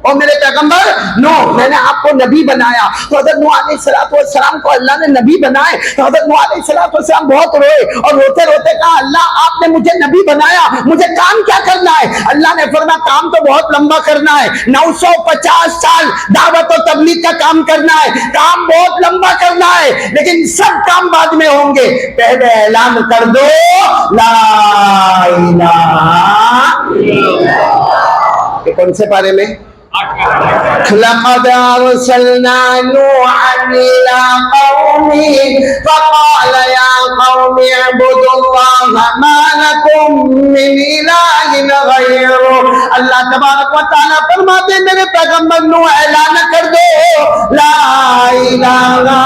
मैंने आपको नबी बनाया। तो हजरत नूह अलैहिस्सलाम को अल्लाह ने नबी बनाए तो हजरत नूह अलैहिस्सलाम बहुत रोए और रोते रोते कहा, अल्लाह आपने मुझे नबी बनाया, मुझे काम क्या करना है? अल्लाह ने फरमाया, काम तो बहुत लंबा करना है, 950 साल दावत और तबलीग का काम करना है, काम बहुत लंबा करना है, लेकिन सब काम बाद में होंगे। पहले ऐलान कर दो ला इलाहा इल्लल्लाह। ये कौन से पारे में? लक़द अरसलना नूहन इला क़ौमिही फ़क़ाल या क़ौमि इअ्बुदुल्लाह मा लकुम मिन इलाहिन ग़ैरुहु। अल्लाह तबारक व तआला फरमाते, मेरे पैगंबर नूह ऐलान कर दो ला इलाहा।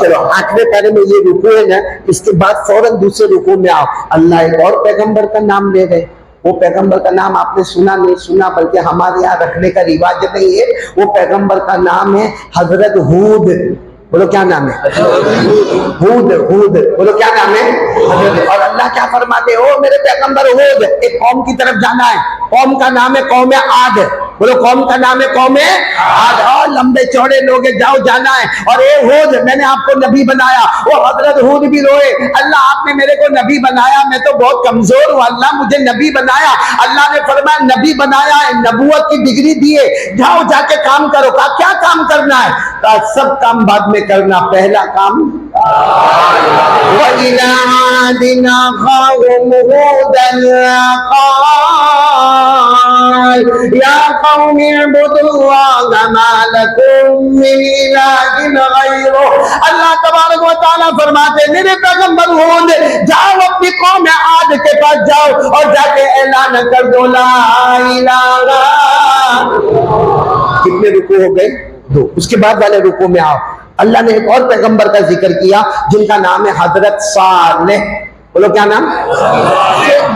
चलो 8वें पारे में ये रुकू है ना, इसके बाद फौरन दूसरे रुकू में आओ। अल्लाह एक और पैगंबर का नाम ले रहे, वो पैगंबर का नाम आपने सुना नहीं सुना, बल्कि हमारे यहाँ रखने का रिवाज नहीं है। वो पैगंबर का नाम है हजरत हूद। बोलो क्या नाम है? हूद। बोलो क्या नाम है? हजरत। और अल्लाह क्या फरमाते, ओ मेरे पैगंबर हूद, एक कौम की तरफ जाना है, कौम का नाम है कौम आद। बोलो कौम का नाम है कौम आद। और लंबे चौड़े लोग जाओ, जाना है। और ए हूद, मैंने आपको नबी बनाया। वो हजरत हूद भी रोए, अल्लाह आपने मेरे को नबी बनाया, मैं तो बहुत कमजोर हूँ, अल्लाह मुझे नबी बनाया। अल्लाह ने फरमाया, नबी बनाया है, नबूवत की डिग्री दिए, जाओ जाके काम करो। कहा क्या काम करना है? कहा सब काम बाद में करना, पहला काम वइला आदिना क़ौम हूदन क़ाल या क़ौमि इअ्बुदुल्लाह मा लकुम मिन इलाहिन ग़ैरुहु। अल्लाह तबारक व तआला फरमाते, मेरे पैगंबर हूद, जाओ अपनी कौम आद के पास जाओ और जाके ऐलान कर दो ला इलाहा। कितने रुकू हो गए? 2। उसके बाद वाले रुकू में आओ। अल्लाह ने एक और पैगंबर का जिक्र किया जिनका नाम है हजरत सालेह। बोलो क्या नाम?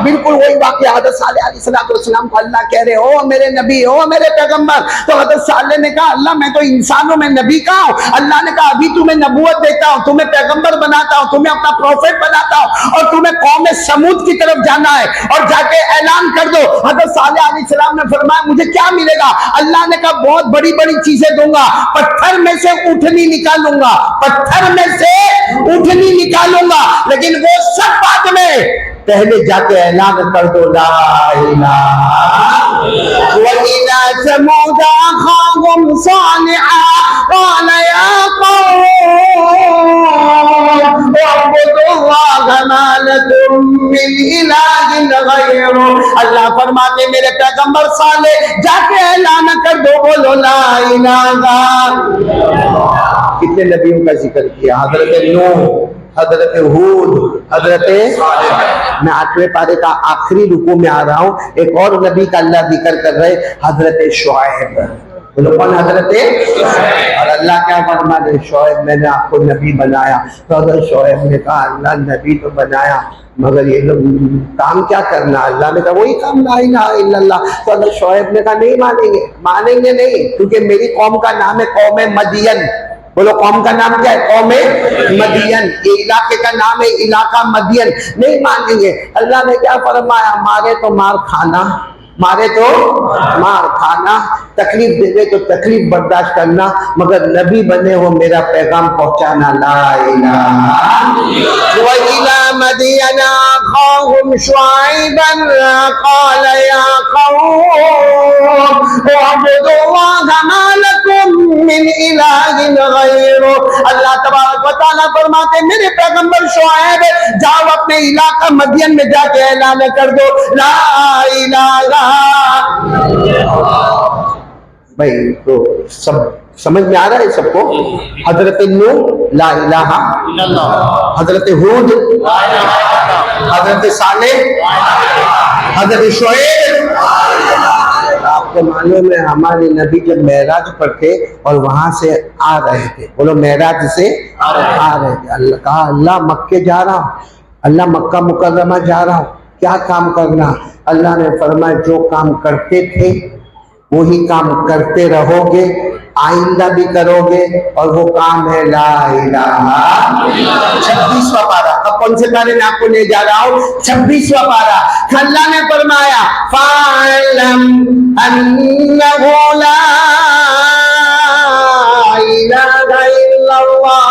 बिल्कुल वही वाकया, हज़रत सालेह अलैहिस्सलाम को अल्लाह कह रहे, ओ मेरे नबी, ओ मेरे पैगंबर। तो हज़रत सालेह ने कहा, अल्लाह मैं तो इंसानों में नबी का हूँ। अल्लाह ने कहा, अभी तुम्हें नबूवत देता हूँ, तुम्हें पैगंबर बनाता हूँ, तुम्हें अपना प्रोफेट बनाता हूँ, और तुम्हें कौम समूद की तरफ जाना है और जाके ऐलान कर दो। हज़रत सालेह अलैहिस्सलाम ने फरमाया, मुझे क्या मिलेगा? अल्लाह ने कहा, बहुत बड़ी बड़ी चीजें दूंगा, पत्थर में से ऊँटनी निकालूंगा, लेकिन वो सब बाद में, पहले जाके ऐलान कर दो ला इलाहा। वइला समूद अखाहुम सालिहा क़ाल या क़ौम उअ्बुदुल्लाह मा लकुम मिन इलाहिन ग़ैरुहु। अल्लाह फरमाते, मेरे पैगंबर सालेह जाके ऐलान कर दो, बोलो ला इलाहा। कितने नबियों का जिक्र किया? हजरत नूह, हजरत हूद, हजरत। मैं 8वें पारे का आखिरी रुकू में आ रहा हूँ। एक और नबी का अल्लाह जिक्र कर रहे, हजरत शुएब। बोलो कौन? हजरत। और अल्लाह क्या फरमा रहे, शुएब मैंने आपको नबी बनाया। तो हजरत शुएब ने कहा, अल्लाह नबी तो बनाया, मगर ये लोग काम क्या करना? अल्लाह ने कहा वही काम ला इलाहा इल्लल्लाह। तो हजरत शुएब ने कहा नहीं मानेंगे नहीं, क्योंकि मेरी कौम का नाम है कौम मदियन। बोलो कौम का नाम क्या है? कौम मदियन। ये इलाके का नाम है इलाका मदियन, नहीं मानेंगे। अल्लाह ने क्या फरमाया, मारे तो मार खाना, मारे तो मार खाना, तकलीफ देवे तो तकलीफ बर्दाश्त करना, मगर नबी बने हो मेरा पैगाम पहुंचाना। ला इलाहा व इला मदीना अखाहुम शुआइबन क़ाल या कौम उअब्दुल्लाह मा लकुम मिन इलाहिन गैरु। अल्लाह तबारक व तआला फरमाते मेरे पैगंबर शुआइब जाओ अपने इलाका मदियन में जाके ऐलान कर दो ला इलाहा। भाई तो सब समझ में आ रहा है सबको? हजरत नूह ला इलाहा, हजरत हूद, हजरत सालेह, हजरत शुएब। आपको मालूम है हमारे नबी जब मेराज पर थे और वहां से आ रहे थे, बोलो मेराज से आ रहे थे, अल्लाह कहा अल्लाह मक्के जा रहा हूँ, अल्लाह मक्का मुकर्रमा जा रहा हूँ, क्या काम करना? अल्लाह ने फरमाया जो काम करते थे वही काम करते रहोगे, आइंदा भी करोगे, और वो काम है ला इलाहा। 26वां पारा, अब कौन से पारे में आपको ले जा रहा हूँ? 26वां पारा। अल्लाह ने फरमाया फ़अलम अन्नहु ला इलाहा इल्लल्लाह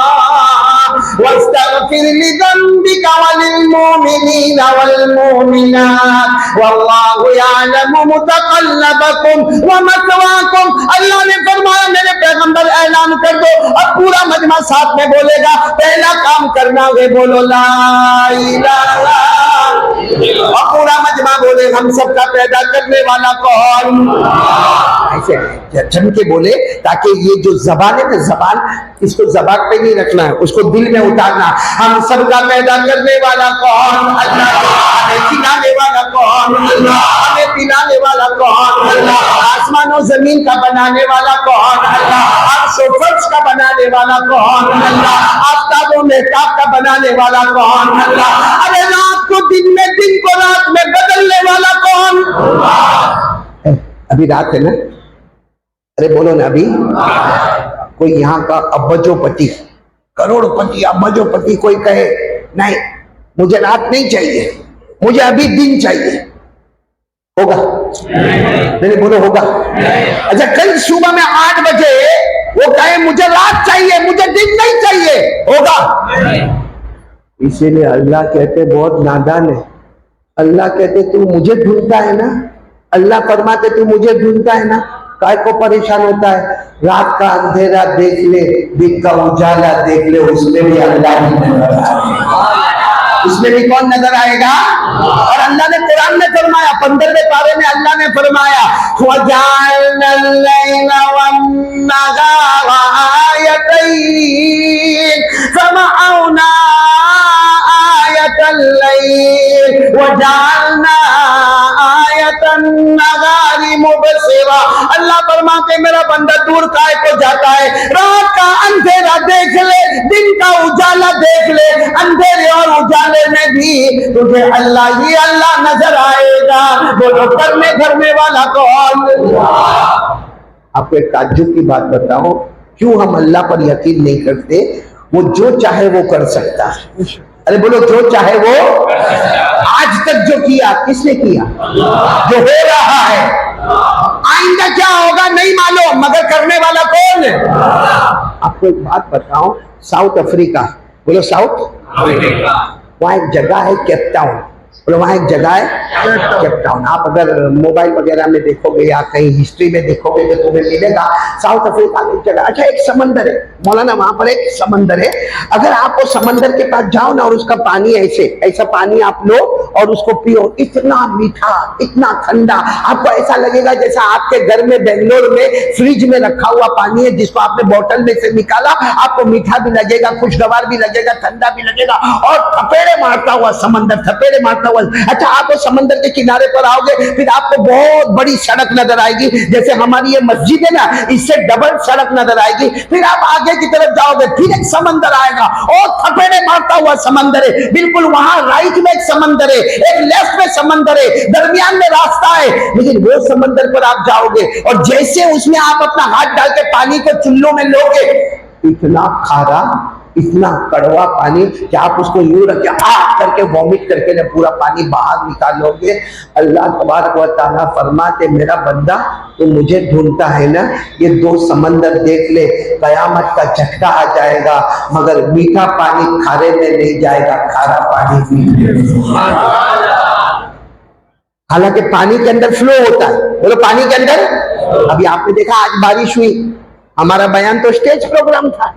वस्तगफिर लिज़ंबिका वलिलमुमिनीना वलमुमिनात वल्लाहु यअलमु मुतक़ल्लबकुम व मथवाकुम। अल्लाह ने फरमाया मेरे पैगंबर ऐलान कर दो, अब पूरा मजमा साथ में बोलेगा, पहला काम करना है बोलो ला इलाहा, और पूरा मजमा बोले हम सबका पैदा करने वाला कौन? ऐसे जम के बोले ताकि ये जो जबान है ना, जबान इसको जबान पे नहीं रखना है, उसको दिल में उतारना। हम सबका पैदा करने वाला कौन? अल्लाह। हमें खिलाने वाला कौन? अल्लाह। हमें पिलाने वाला कौन? अल्लाह। आसमान और जमीन का बनाने वाला कौन? अल्लाह। अर्श और फर्श का बनाने वाला कौन? अल्लाह। आफताब और महताब का बनाने वाला कौन? अल्लाह। अरे रात को दिन में, दिन को रात में बदलने वाला कौन? अभी रात है ना, अरे बोलो ना, अभी कोई यहाँ का अब्बजोपति, करोड़पति, अब्बजोपति कोई कहे नहीं मुझे रात नहीं चाहिए, मुझे अभी दिन चाहिए, होगा? नहीं बोलो होगा? अच्छा कल सुबह में 8 बजे वो कहे मुझे रात चाहिए, मुझे दिन नहीं चाहिए, होगा? इसीलिए अल्लाह कहते बहुत नादान है। अल्लाह कहते तू मुझे ढूंढता है ना, अल्लाह फरमाते तू मुझे ढूंढता है ना, काय को परेशान होता है? रात का अंधेरा देख ले, दिन का उजाला देख ले, उसमें भी अल्लाह नजर आएगा, उसमें भी कौन नजर आएगा? और अल्लाह ने कुरान में फरमाया, 15वें पारे में अल्लाह ने फरमाया वजअलनल लैला वन्नहारा आयतैन फमअउना आयतल लैल वजअलना आयतन नहारी मुबसिरा। अल्लाह फरमाते मेरा बंदा दूर काय को जाता है, रात का अंधेरा देख ले, दिन का उजाला देख ले, अंधेरे और उजाले में भी तुझे अल्लाह ही अल्लाह नजर आएगा। बोलो करने धरने वाला कौन? आपको एक ताज्जुब की बात बताओ, क्यों हम अल्लाह पर यकीन नहीं करते? वो जो चाहे वो कर सकता है। अरे बोलो जो चाहे वो, आज तक जो किया किसने किया? जो हो रहा है, आइंदा क्या होगा नहीं मालूम, मगर करने वाला कौन है? आपको एक बात बताऊं, साउथ अफ्रीका, बोलो साउथ अफ्रीका, वहाँ एक जगह है केप टाउन, बोलो वहाँ एक जगह है केप टाउन। आप अगर मोबाइल वगैरह में देखोगे या कहीं हिस्ट्री में देखोगे तो तुम्हें मिलेगा साउथ अफ्रीका की जगह। अच्छा एक समंदर है मौलाना, वहां पर एक समंदर है, अगर आप वो समंदर के पास जाओ ना और उसका पानी ऐसा पानी आप लो और उसको पियो, इतना मीठा, इतना ठंडा, आपको ऐसा लगेगा जैसा आपके घर में बेंगलोर में फ्रिज में रखा हुआ पानी है जिसको आपने बोतल में से निकाला, आपको मीठा भी लगेगा, खुशगवार भी लगेगा, ठंडा भी लगेगा, और थपेड़े मारता हुआ समंदर, थपेड़े मारता हुआ। अच्छा आप वो समंदर के किनारे पर आओगे, फिर आपको बहुत बड़ी सड़क नजर आएगी, जैसे हमारी ये मस्जिद है ना, इससे डबल सड़क नजर आएगी। फिर आप आगे की तरफ जाओगे, फिर एक समंदर आएगा और थपेड़े मारता हुआ समंदर है, बिल्कुल वहां राइट में एक समंदर है, एक लेफ्ट में समंदर है, दरमियान में रास्ता है। लेकिन वो समंदर पर आप जाओगे और जैसे उसमें आप अपना हाथ डाल के पानी को चुल्लों में लोगे, इतना खारा, इतना कड़वा पानी कि आप उसको यूं रख के करके वॉमिट करके ना पूरा पानी बाहर निकालोगे। अल्लाह तबारक व तआला फरमाते मेरा बंदा तो मुझे ढूंढता है ना, ये दो समंदर देख ले, कयामत का झटका आ जाएगा, मगर मीठा पानी खारे में नहीं जाएगा, खारा पानी मीठे में। हालांकि पानी के अंदर फ्लो होता है, बोलो पानी के अंदर। अभी आपने देखा आज बारिश हुई, हमारा बयान तो स्टेज प्रोग्राम था,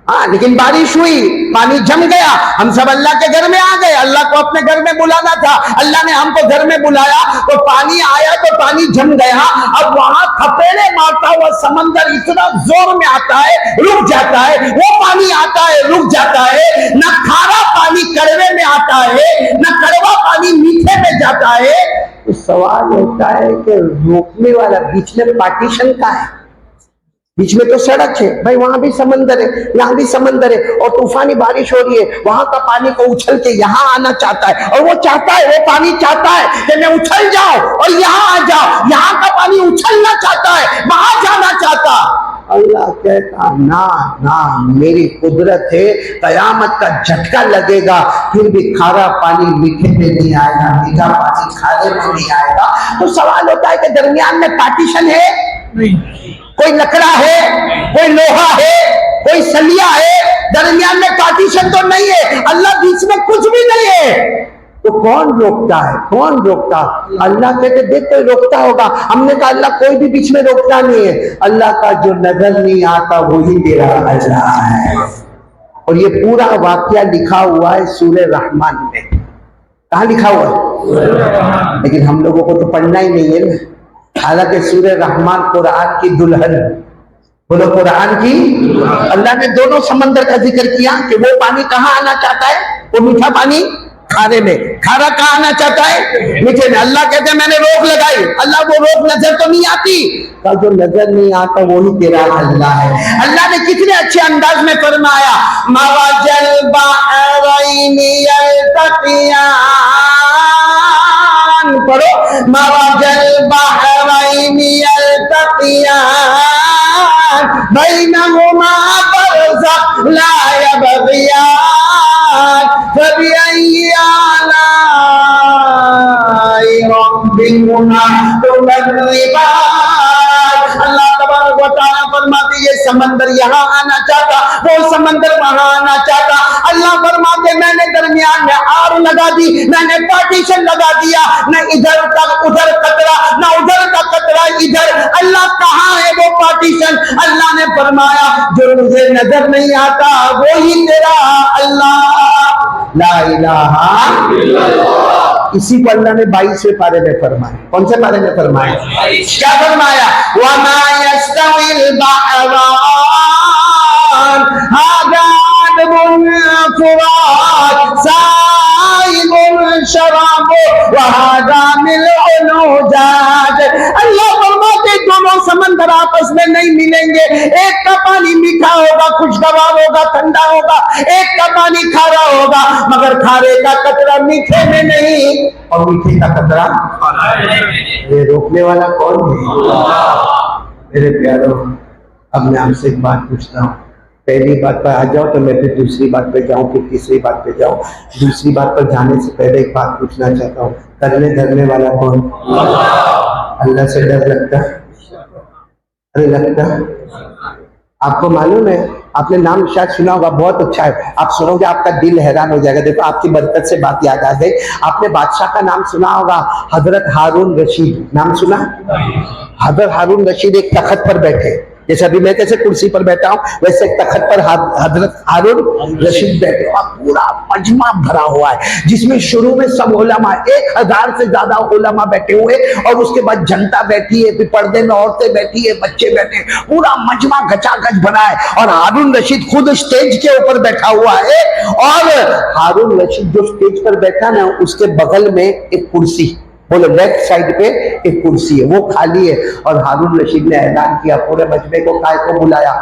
हाँ, लेकिन बारिश हुई, पानी जम गया, हम सब अल्लाह के घर में आ गए। अल्लाह को अपने घर में बुलाना था, अल्लाह ने हमको घर में बुलाया, तो पानी आया तो पानी जम गया। अब वहां थपेड़े मारता हुआ समंदर इतना जोर में आता है, रुक जाता है, वो पानी आता है, रुक जाता है। न खारा पानी कड़वे में आता है, न कड़वा पानी मीठे में जाता है। तो सवाल होता है कि रोकने वाला बीच में पार्टीशन का है, बीच में तो सड़क है भाई, वहां भी समंदर है, यहाँ भी समंदर है, और तूफानी बारिश हो रही है, वहां का पानी को उछल के यहाँ आना चाहता है, और वो चाहता है, वो पानी चाहता है कि मैं उछल जाऊं और यहाँ आ जाऊं। यहाँ का पानी उछलना चाहता है, वहां जाना चाहता। अल्लाह कहता ना ना, मेरी कुदरत है, कयामत का झटका लगेगा, फिर भी खारा पानी मीठे में नहीं आएगा, मीठा पानी खारे में नहीं आएगा। तो सवाल होता है कि दरमियान में पार्टीशन है नहीं, कोई लकड़ा है, कोई लोहा है, कोई सलिया है, दरमियान में पार्टीशन तो नहीं है, अल्लाह बीच में कुछ भी नहीं है। तो कौन रोकता है, कौन रोकता? अल्लाह कहते देख कोई रोकता होगा। हमने कहा अल्लाह कोई भी बीच में रोकता नहीं है, अल्लाह का जो नजर नहीं आता वही तेरा अल्लाह है। और ये पूरा वाकया लिखा हुआ है सूरह रहमान में। कहा लिखा हुआ है? लेकिन हम लोगों को तो पढ़ना ही नहीं है ना। हालांकि सूरह रहमान कुरान की दुल्हन, बोलो कुरान की। अल्लाह ने दोनों समंदर का जिक्र किया कि वो पानी कहाँ आना चाहता है, वो मीठा पानी खारे में, खारा कहाँ आना चाहता है, मीठे में। अल्लाह कहते हैं मैंने रोक लगाई, अल्लाह वो रोक नजर तो नहीं आती, का जो नजर नहीं आता वही तेरा अल्लाह है। अल्लाह ने कितने अच्छे अंदाज में फरमाया, मवजल बहरैनि यल्तक़ियान, पढ़ो, मवजल बहरैनि यल्तक़ियान बैनहुमा बरज़ख ला यबग़ियान फबिअय्यि आलाइ रब्बिकुमा तुकज़्ज़िबान। अल्लाह तबारक व तआला फरमाते ये समंदर यहाँ आना चाहता, वो समंदर वहां आना चाहता। अल्लाह फरमाते मैंने दरमियान में आर लगा दी, मैंने पार्टीशन लगा दिया, न इधर का उधर कतरा, न उधर का कतरा इधर। अल्लाह कहाँ है वो पार्टीशन? अल्लाह ने फरमाया जो मुझे नजर नहीं आता वो ही तेरा अल्लाह, ला इलाहा इल्लल्लाह। इसी को अल्लाह ने 22वें पारे में फरमाया। कौन से पारे में फरमाया? क्या फरमाया? वमा यस्तविल बहरान हादा अदबुन फुरात साइगुन शराबु व हादा मिलउन उजाज। अल्लाह फरमाते दोनों समंदर आपस में नहीं मिलेंगे। एक का पानी मीठा होगा, खुशगवार होगा, ठंडा होगा, एक का पानी खारा होगा, मगर खारे का कतरा मीठे में नहीं और मीठे का कतरा। ये रोकने वाला कौन है? मेरे प्यारों, अब मैं आपसे एक बात पूछता हूँ, पहली बात पर आ जाओ तो मैं फिर दूसरी बात पे जाऊं, फिर तीसरी बात पे जाऊं। दूसरी बात पर जाने से पहले एक बात पूछना चाहता हूँ, करने धरने वाला कौन? अल्लाह से डर लगता? अरे लगता? आपको मालूम है, आपने नाम शायद सुना होगा, बहुत अच्छा है, आप सुनोगे आपका दिल हैरान हो जाएगा। देखो आपकी बरकत से बात याद आ गई। आपने बादशाह का नाम सुना होगा, हजरत हारून रशीद। नाम सुना? हजरत हारून रशीद एक तख्त पर बैठे, जैसे अभी मैं कैसे कुर्सी पर बैठा हूं वैसे एक तख्त पर हजरत हारून रशीद बैठे और पूरा मजमा भरा हुआ है, जिसमें शुरू में सब उलमा 1000 से ज्यादा उलमा बैठे हुए और उसके बाद जनता बैठी है, फिर पर्दे में औरतें बैठी है, बच्चे बैठे, पूरा मजमा गचागच भरा है। और हारून रशीद खुद स्टेज के ऊपर बैठा हुआ है और हारून रशीद जो स्टेज पर बैठा ना उसके बगल में एक कुर्सी, बोलो लेफ्ट साइड पे एक कुर्सी है, वो खाली है। और हारून रशीद ने ऐलान किया, पूरे मजमे को काय को बुलाया,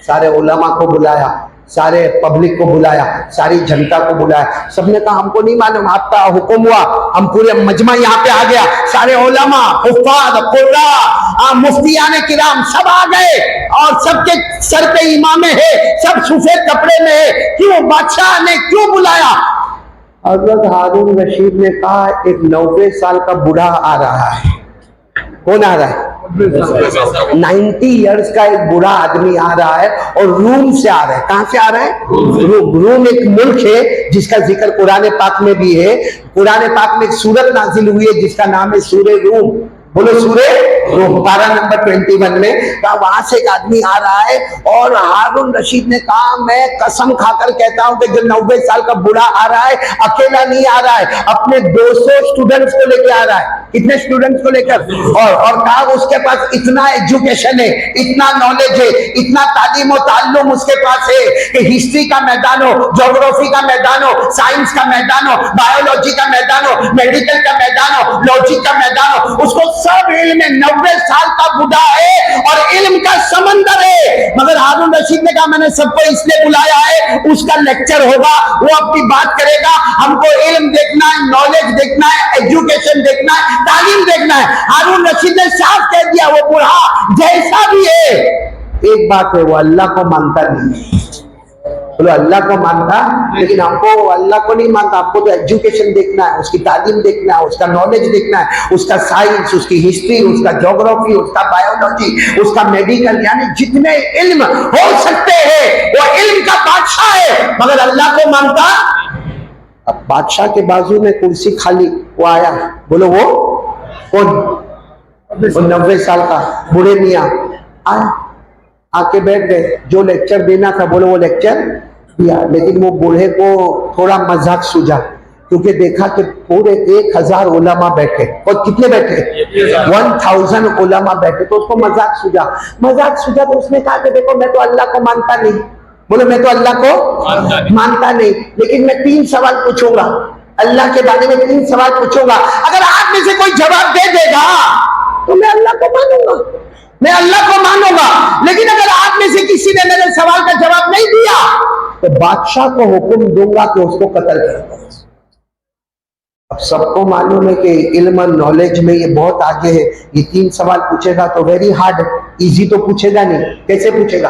सारे उलमा को बुलाया, सारे पब्लिक को बुलाया, सारी जनता को बुलाया, सबने कहा हमको नहीं मालूम, आपका हुक्म हुआ, हम पूरे मजमा यहाँ पे आ गया, सारे उलमा, हुफ्फाज, कुर्रा, मुफ्तियाने किराम सब आ गए और सबके सर पे इमामे है, सब सफेद कपड़े में है, क्यों बादशाह ने क्यों बुलाया? हजरत हारून रशीद ने कहा एक 90 साल का बूढ़ा आ रहा है। कौन आ रहा है? 90 इयर्स का एक बूढ़ा आदमी आ रहा है और रूम से आ रहा है। कहां से आ रहा है? रूम एक मुल्क है जिसका जिक्र कुरान पाक में भी है। कुरान पाक में एक सूरत नाजिल हुई है जिसका नाम है सूरे रूम। बोलो सूरे रूम, पारा नंबर 21 में कहा वहां से एक आदमी आ रहा है और हारून रशीद ने कहा मैं कसम खाकर कहता हूं कि जो 90 साल का बूढ़ा आ रहा है अकेला नहीं आ रहा है, अपने 200 स्टूडेंट्स को लेकर आ रहा है। कितने स्टूडेंट्स को लेकर? और कहा उसके पास इतना एजुकेशन है, इतना नॉलेज है, इतना तालीम और ताल्लुम उसके पास है कि हिस्ट्री का मैदान हो, ज्योग्राफी का मैदान हो, साइंस का मैदान हो, बायोलॉजी का मैदान हो, मेडिकल का मैदान हो, लॉजिक का मैदान हो, उसको सब इल्म है। 90 साल का बूढ़ा है और इल्म का समंदर है। मगर हारून रशीद ने कहा मैंने सबको इसलिए बुलाया है, उसका लेक्चर होगा, वो अपनी बात करेगा, हमको इल्म देखना है, नॉलेज देखना है, एजुकेशन देखना है, तालीम देखना है। हारून रशीद ने साफ कह दिया वो बूढ़ा जैसा भी है, एक बात है वो अल्लाह को मानता नहीं। बोलो अल्लाह को मानता, लेकिन हमको अल्लाह को नहीं मानता, हमको तो एजुकेशन देखना है, उसकी तालीम देखना है, उसका नॉलेज देखना है, उसका साइंस, उसकी हिस्ट्री, उसका ज्योग्राफी, उसका बायोलॉजी, उसका मेडिकल, यानी जितने इल्म हो सकते हैं वो इल्म का बादशाह है, मगर अल्लाह को मानता। अब बादशाह के बाजू में कुर्सी खाली, वो आया, बोलो वो कौन? वो 90 साल का बूढ़े मियाँ आया, आके बैठ गए, जो लेक्चर देना था बोलो वो लेक्चर दिया। लेकिन वो बूढ़े को थोड़ा मजाक सूझा, क्योंकि देखा कि पूरे 1000 उलमा बैठे, और कितने बैठे? 1000 उलमा बैठे, तो उसको मजाक सूझा। तो उसने कहा कि देखो मैं तो अल्लाह को मानता नहीं, बोलो मैं तो अल्लाह को मानता नहीं, लेकिन मैं 3 सवाल पूछूंगा, अल्लाह के बारे में 3 सवाल पूछूंगा, अगर आप में से कोई जवाब दे देगा तो मैं अल्लाह को मानूंगा, मैं अल्लाह को मानूंगा। लेकिन अगर आप में से किसी ने मेरे सवाल का जवाब नहीं दिया तो बादशाह को हुक्म दूंगा कि उसको कत्ल कर दो। अब सबको मालूम है कि इल्म नॉलेज में ये बहुत आगे है, ये 3 सवाल पूछेगा तो वेरी हार्ड, इजी तो पूछेगा नहीं। कैसे पूछेगा?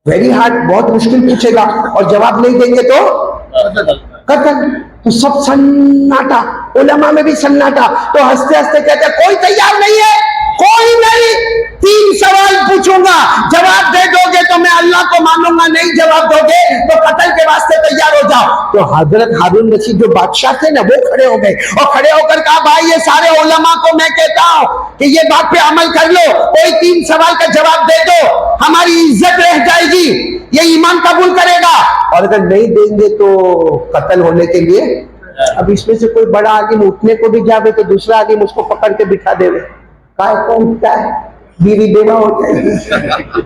वेरी हार्ड, बहुत मुश्किल पूछेगा, और जवाब नहीं देंगे तो कत्ल। तो सब सन्नाटा, उलमा में भी सन्नाटा, तो हंसते हंसते कहते कोई तैयार नहीं है, कोई नहीं, 3 सवाल पूछूंगा, जवाब दे दोगे तो मैं अल्लाह को मानूंगा, नहीं जवाब दोगे तो कत्ल के वास्ते तैयार हो जाओ। तो हजरत हारून रशीद जो बादशाह थे ना, वो खड़े हो गए और खड़े होकर कहा भाई ये सारे उलमा को मैं कहता हूं कि ये बात पे अमल कर लो, कोई 3 सवाल का जवाब दे दो, हमारी इज्जत रह जाएगी, ये ईमान कबूल करेगा, और अगर नहीं देंगे तो कत्ल होने के लिए। अब इसमें से कोई बड़ा आदमी उठने को भी जावे तो दूसरा आदमी उसको पकड़ के बिठा देवे, काय को उठता है, बीवी बेवा हो जाएगी,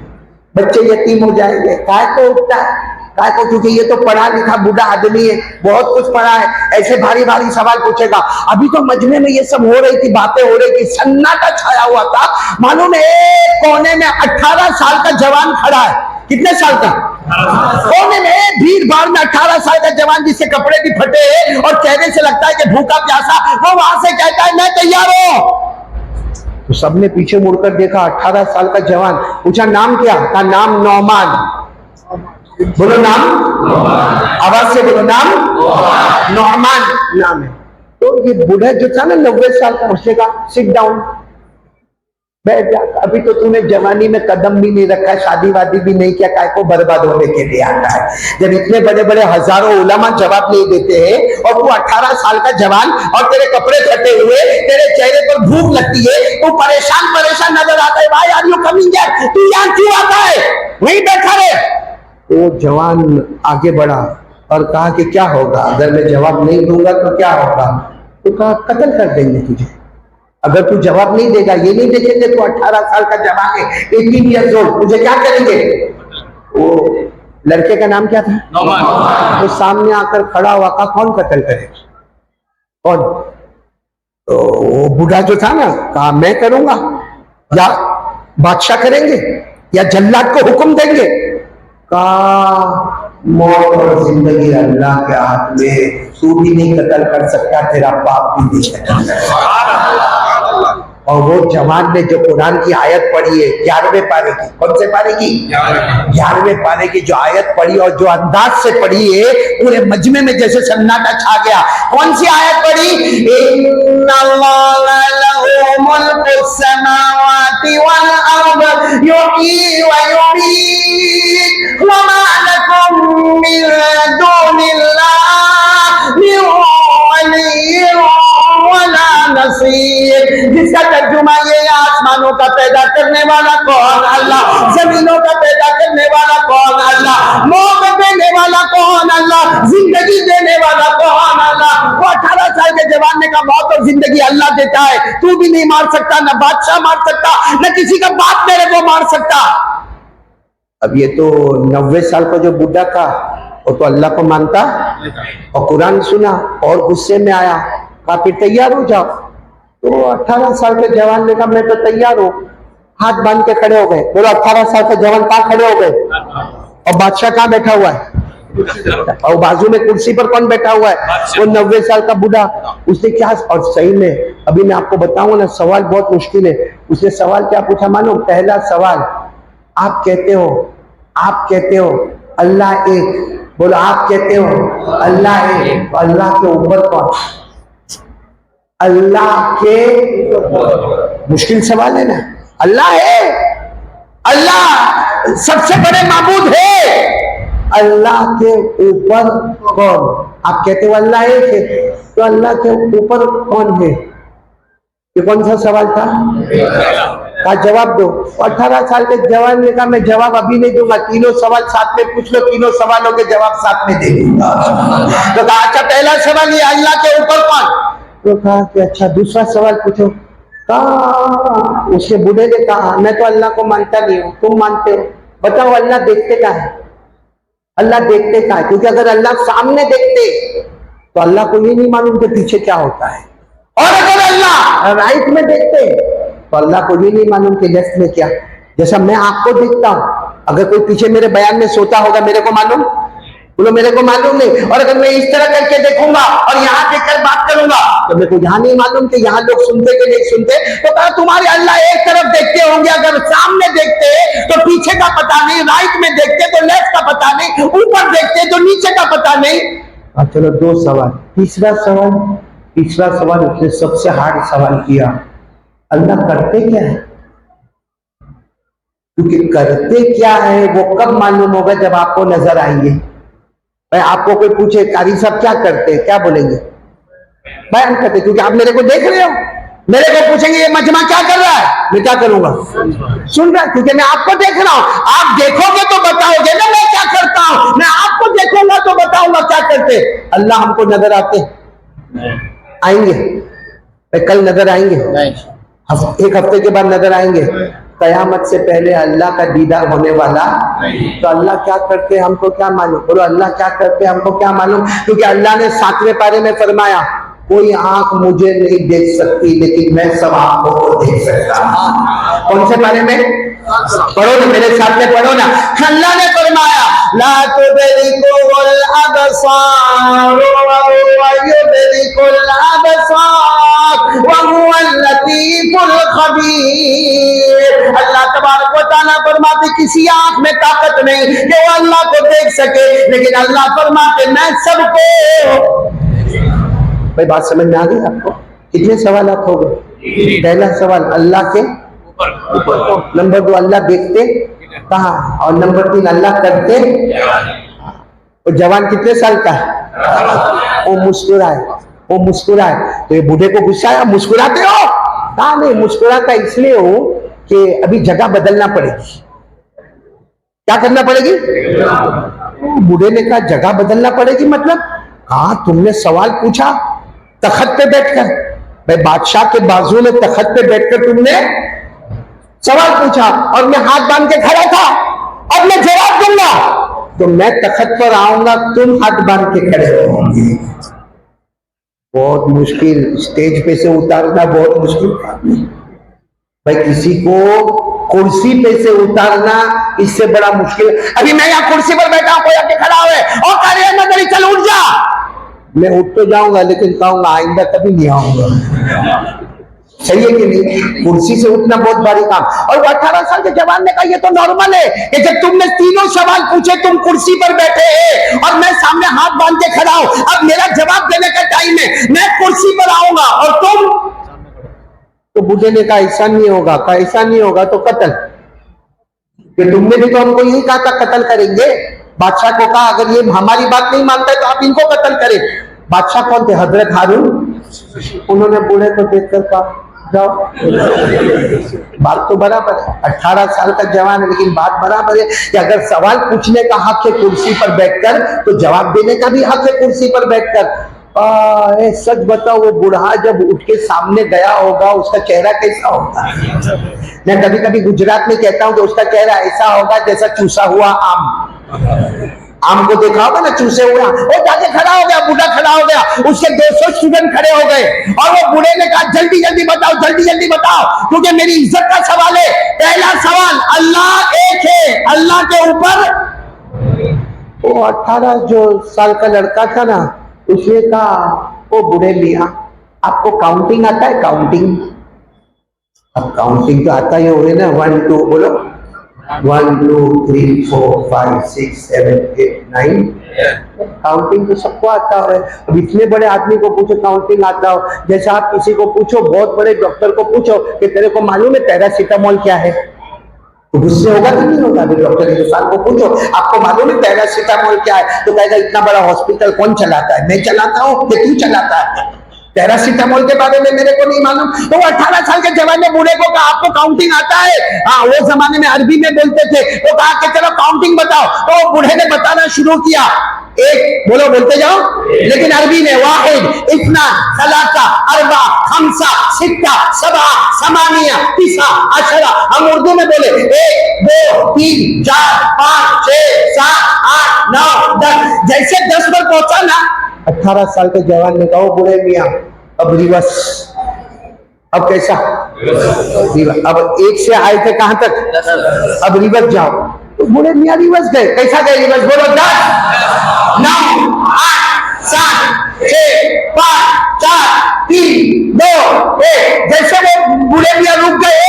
बच्चे यतीम हो जाएंगे, काय को उठता है, काय को, क्योंकि ये तो पढ़ा लिखा बूढ़ा आदमी है, बहुत कुछ पढ़ा है, ऐसे भारी भारी सवाल पूछेगा। अभी तो मजमे में ये सब हो रही थी, बातें हो रही थी, सन्नाटा छाया हुआ था, मालूम है एक कोने में 18 साल का जवान खड़ा है। कितने साल का? कोने में भीड़ भाड़ में 18 साल का जवान, जिसके कपड़े भी फटे हैं और चेहरे से लगता है कि भूखा प्यासा, वो वहां से कहता है मैं तैयार हूं। तो सबने पीछे मुड़कर देखा, 18 साल का जवान, पूछा नाम क्या? का नाम नौमान। बोलो नाम, आवाज से बोलो नाम, नौमान नाम है। तो ये बूढ़ा जो था ना 90 साल का, उसने कहा सिट डाउन, बैठ जा, अभी तो तूने जवानी में कदम भी नहीं रखा, शादी वादी भी नहीं किया, काय को बर्बाद होने के लिए आता है। जब इतने बड़े बड़े हजारों उलमा जवाब नहीं देते हैं और तू 18 साल का जवान और तेरे कपड़े फटे हुए, तेरे चेहरे पर भूख लगती है, तू परेशान नजर आता है, भाई आर यू कमिंग हियर, तू यहाँ क्यों आता है, वहीं बैठा रहे। तो जवान आगे बढ़ा और कहा कि क्या होगा अगर मैं जवाब नहीं दूंगा तो क्या होगा? तो कहा कत्ल कर देंगे तुझे, अगर तू जवाब नहीं देगा, ये नहीं देखेंगे तो 18 साल का जवान है, 18 ईयर्स ओल्ड, तुझे क्या करेंगे? वो लड़के का नाम क्या था? नौमान। तो सामने आकर खड़ा हुआ, का कौन कत्ल करेगा? कौन? तो वो बूढ़ा जो था ना, कहा मैं करूंगा, या बादशाह करेंगे, या जल्लाद को हुक्म देंगे? कहा मौत और जिंदगी अल्लाह के हाथ में, तू भी नहीं कत्ल कर सकता, तेरा बाप भी नहीं कत्ल कर सकता। और वो जवान ने जो कुरान की आयत पढ़ी है 11वें पारे की, कौन से पारे की? 11वें पारे की जो आयत पढ़ी और जो अंदाज से पढ़ी है, पूरे मजमे में जैसे सन्नाटा छा गया। कौन सी आयत पढ़ी? इन्नल्लाह लहू मुल्कुस समावाति वल अर्द युहयी व युमीत व मा लकुम मिन दुनिल्लाहि मिन वलिय्यिन वला नसीर। जिसका तर्जुमा ये है, आसमानों का पैदा करने वाला कौन? अल्लाह। जमीनों का पैदा करने वाला कौन? अल्लाह। मौत देने वाला कौन? अल्लाह। जिंदगी देने वाला कौन? अल्लाह। वो 18 साल के जवान ने कहा मौत और जिंदगी अल्लाह देता है, तू भी नहीं मार सकता, न बादशाह मार सकता, न किसी का बाप मेरे को मार सकता। अब ये तो 90 साल का जो बुढ़ा था वो तो अल्लाह को मानता और कुरान सुना और गुस्से में आया, कहा फिर तैयार हो जाओ। तो 18 साल के जवान ने कहा मैं तो तैयार हूं, हाथ बांध के खड़े हो गए। बोलो 18 साल के जवान कहाँ खड़े हो गए? और बादशाह कहाँ बैठा हुआ है? और बाजू में कुर्सी पर कौन बैठा हुआ है? वो 90 साल का बूढ़ा। उसने क्या, और सही में अभी मैं आपको बताऊंगा ना, सवाल बहुत मुश्किल है। उसने सवाल क्या पूछा मानो? पहला सवाल, आप कहते हो अल्लाह एक, बोलो आप कहते हो अल्लाह एक, अल्लाह के ऊपर कौन? अल्लाह के, मुश्किल सवाल है ना। अल्लाह है, अल्लाह सबसे बड़े माबूद है, अल्लाह के ऊपर कौन? आप कहते हो अल्लाह एक है, तो अल्लाह के ऊपर कौन है? ये कौन सा सवाल था? का जवाब दो। 18 साल के जवान ने कहा मैं जवाब अभी नहीं दूंगा, तीनों सवाल साथ में पूछ लो, तीनों सवालों के जवाब साथ में दे दूंगा। तो कहा अच्छा पहला सवाल ये अल्लाह के ऊपर कौन? तो कहा कि अच्छा दूसरा सवाल पूछो। कहा, उसके बूढ़े ने कहा मैं तो अल्लाह को मानता नहीं हूँ, तुम मानते हो, बताओ अल्लाह देखते क्या है? अल्लाह देखते क्या है? क्योंकि अगर अल्लाह सामने देखते तो अल्लाह को ये नहीं मालूम कि पीछे क्या होता है, और अगर अल्लाह राइट में देखते तो अल्लाह को ये नहीं मालूम कि लेफ्ट में क्या। जैसा मैं आपको देखता हूं, अगर कोई पीछे मेरे बयान में सोता होगा मेरे को मालूम? बोलो मेरे को मालूम नहीं। और अगर मैं इस तरह करके देखूंगा और यहाँ देखकर बात करूंगा तो मेरे को यहाँ नहीं मालूम कि यहाँ लोग सुनते कि नहीं सुनते। तो कहा तुम्हारे अल्लाह एक तरफ देखते होंगे, अगर सामने देखते तो पीछे का पता नहीं, राइट में देखते तो लेफ्ट का पता नहीं, ऊपर देखते तो नीचे का पता नहीं। चलो दो सवाल। तीसरा सवाल उसने सबसे हार्ड सवाल किया, अल्लाह करते क्या है? क्योंकि करते क्या है वो कब मालूम होगा? जब आपको नजर आएंगे। भाई आपको कोई पूछे कारी साहब क्या करते हैं, क्या बोलेंगे? बयान करते, क्योंकि आप मेरे को देख रहे हो। मेरे को पूछेंगे ये मजमा क्या कर रहा है, मैं क्या करूंगा? सुन रहा, क्योंकि मैं आपको देख रहा हूं। आप देखोगे तो बताओगे ना मैं क्या करता हूं, मैं आपको देखूंगा तो बताऊंगा क्या करते। अल्लाह हमको नजर आते आएंगे भाई, कल नजर आएंगे, एक हफ्ते के बाद नजर आएंगे, कयामत से पहले अल्लाह का दीदार होने वाला। तो अल्लाह क्या करते हमको क्या मालूम? बोलो अल्लाह क्या करते हमको क्या मालूम? क्योंकि अल्लाह ने 7वें पारे में फरमाया कोई आंख मुझे नहीं देख सकती लेकिन मैं सब आंखों को देख सकता हूं। कौन से पारे में? पढ़ो ना, मेरे साथ में पढ़ो ना। अल्लाह ने फरमाया ला तुदरिकुल अबसार व हुवा युदरिकुल अबसार व हुवल लतीफुल खबीर। अल्लाह तबारक व तआला फरमाते किसी आंख में ताकत नहीं कि वो अल्लाह को देख सके, लेकिन अल्लाह फरमाते मैं सबको। भाई बात समझ में आ गई आपको? कितने सवालात हो गए? पहला सवाल अल्लाह के ऊपर, नंबर 2 अल्लाह देखते कहा, और नंबर 3 अल्लाह करते। और जवान कितने साल का है? वो मुस्कुराए। तो ये बूढ़े को गुस्सा आया, मुस्कुराते हो? कहा नहीं, मुस्कुराता इसलिए हो कि अभी जगह बदलना पड़ेगी। क्या करना पड़ेगी? बूढ़े ने कहा जगह बदलना पड़ेगी मतलब? कहा तुमने सवाल पूछा तखत पे बैठकर, भाई बादशाह के बाजू में तखत पे बैठकर तुमने सवाल पूछा और मैं हाथ बांध के खड़ा था, अब मैं जवाब दूंगा तो मैं तखत पर आऊंगा, तुम हाथ बांध के खड़े होंगे। बहुत मुश्किल, स्टेज पे से उतारना बहुत मुश्किल। भाई किसी को कुर्सी पे से उतारना इससे बड़ा मुश्किल। अभी मैं यहाँ कुर्सी पर बैठा हूं, कोई आके खड़ा हुआ है और कह रहे हैं नजरी चल उठ जा, मैं उठ तो जाऊंगा लेकिन कहूंगा आइंदा कभी नहीं आऊंगा। सही है कि नहीं? कुर्सी से उठना बहुत भारी काम। और वो 18 साल के जवान ने कहा ये तो नॉर्मल है कि जब तुमने तीनों सवाल पूछे, तुम कुर्सी पर बैठे हैं और मैं सामने हाथ बांध के खड़ा हूं, अब मेरा जवाब देने का टाइम है, मैं कुर्सी पर आऊंगा और तुम। तो बूढ़े ने कहा ऐसा नहीं होगा। कहा ऐसा नहीं होगा तो कत्ल, कि तुमने भी तो हमको यही कहा था कत्ल करेंगे। बादशाह को कहा अगर ये हमारी बात नहीं मानता है तो आप इनको कत्ल करें। बादशाह कौन थे? हजरत हारून। उन्होंने बूढ़े को देखकर कहा जाओ। बात तो बराबर है, 18 साल का जवान है, लेकिन बात बराबर है कि अगर सवाल पूछने का हक है कुर्सी पर बैठकर, तो जवाब देने का भी हक है कुर्सी पर बैठकर। सच बताओ, वो बूढ़ा जब उठ के सामने गया होगा उसका चेहरा कैसा होगा? मैं कभी कभी गुजरात में कहता हूं कि उसका चेहरा ऐसा होगा जैसा चूसा हुआ आम। आम को देखा होगा ना, चूसे हुआ, वो जाके खड़ा हो गया, बूढ़ा खड़ा हो गया, उसके 200 स्टूडेंट खड़े हो गए और वो बूढ़े ने कहा जल्दी जल्दी बताओ, जल्दी जल्दी बताओ, क्योंकि मेरी इज्जत का सवाल है। पहला सवाल, अल्लाह एक है, अल्लाह के ऊपर। वो 18 जो साल का लड़का था ना, उसने कहा वो बूढ़े मियां आपको काउंटिंग आता है? काउंटिंग? अब काउंटिंग तो आता ही हो ना, 1 2 बोलो, 1 2 3 4 5 6 7 8 9। काउंटिंग तो सबको आता है। अब इतने बड़े आदमी को पूछो काउंटिंग आता हो, जैसे आप किसी को पूछो, बहुत बड़े डॉक्टर को पूछो कि तेरे को मालूम है पैरासीटामोल क्या है, तो गुस्से होगा कि नहीं होगा? अभी डॉक्टर हिंदुस्तान को पूछो आपको मालूम है पैरासीटामोल क्या है, तो कहेगा इतना बड़ा हॉस्पिटल कौन चलाता है? मैं चलाता हूँ कि तू चलाता है? पैरासीटामोल के बारे में मेरे को नहीं मालूम। तो 18 साल के जवान ने बूढ़े को कहा आपको काउंटिंग आता है? हाँ, वो जमाने में अरबी में बोलते थे, तो कहा कि चलो काउंटिंग बताओ। तो वो बूढ़े ने बताना शुरू किया, एक बोलो, बोलते जाओ, लेकिन अरबी में वाहिद, इतना, सलासा, अरबा, खमसा, सित्ता, सबा, समानिया, तिसा, अशरा। हम उर्दू में बोले 1 2 3 4 5 6 7 8 9 10। जैसे 10 पर पहुंचा ना, 18 साल के जवान ने कहा बूढ़े मियां अब रिवर्स। अब कैसा? अब 1 से आए थे कहां तक? अब रिवर्स जाओ। तो बूढ़े मियां रिवर्स गए। कैसा गए रिवर्स? बोलो 10 9 8 7 6 5 4 3 2 1। जैसे वो बूढ़े मियां रुक गए,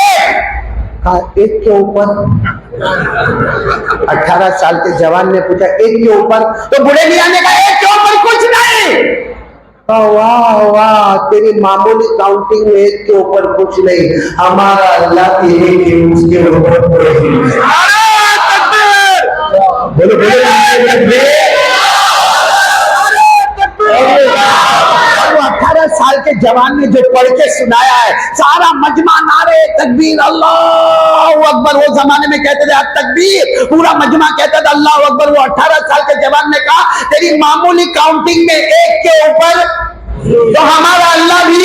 कहा 1 के ऊपर। 18 साल के जवान ने पूछा 1 के ऊपर? तो बूढ़े मियां ने कहा 1 के ऊपर कुछ नहीं। वाह वाह, तेरी मामूली काउंटिंग में 1 के ऊपर कुछ नहीं, हमारा अल्लाह की एक है, उसके ऊपर कोई नहीं। बोलो बोलो। 18 साल के जवान ने जो पढ़ के सुनाया है, सारा मजमा नारे तकबीर, अल्लाह अकबर। वो जमाने में कहते थे तकबीर, पूरा मजमा कहता था अल्लाह अकबर। वो 18 साल के जवान ने कहा तेरी मामूली काउंटिंग में 1 के ऊपर, तो हमारा अल्लाह भी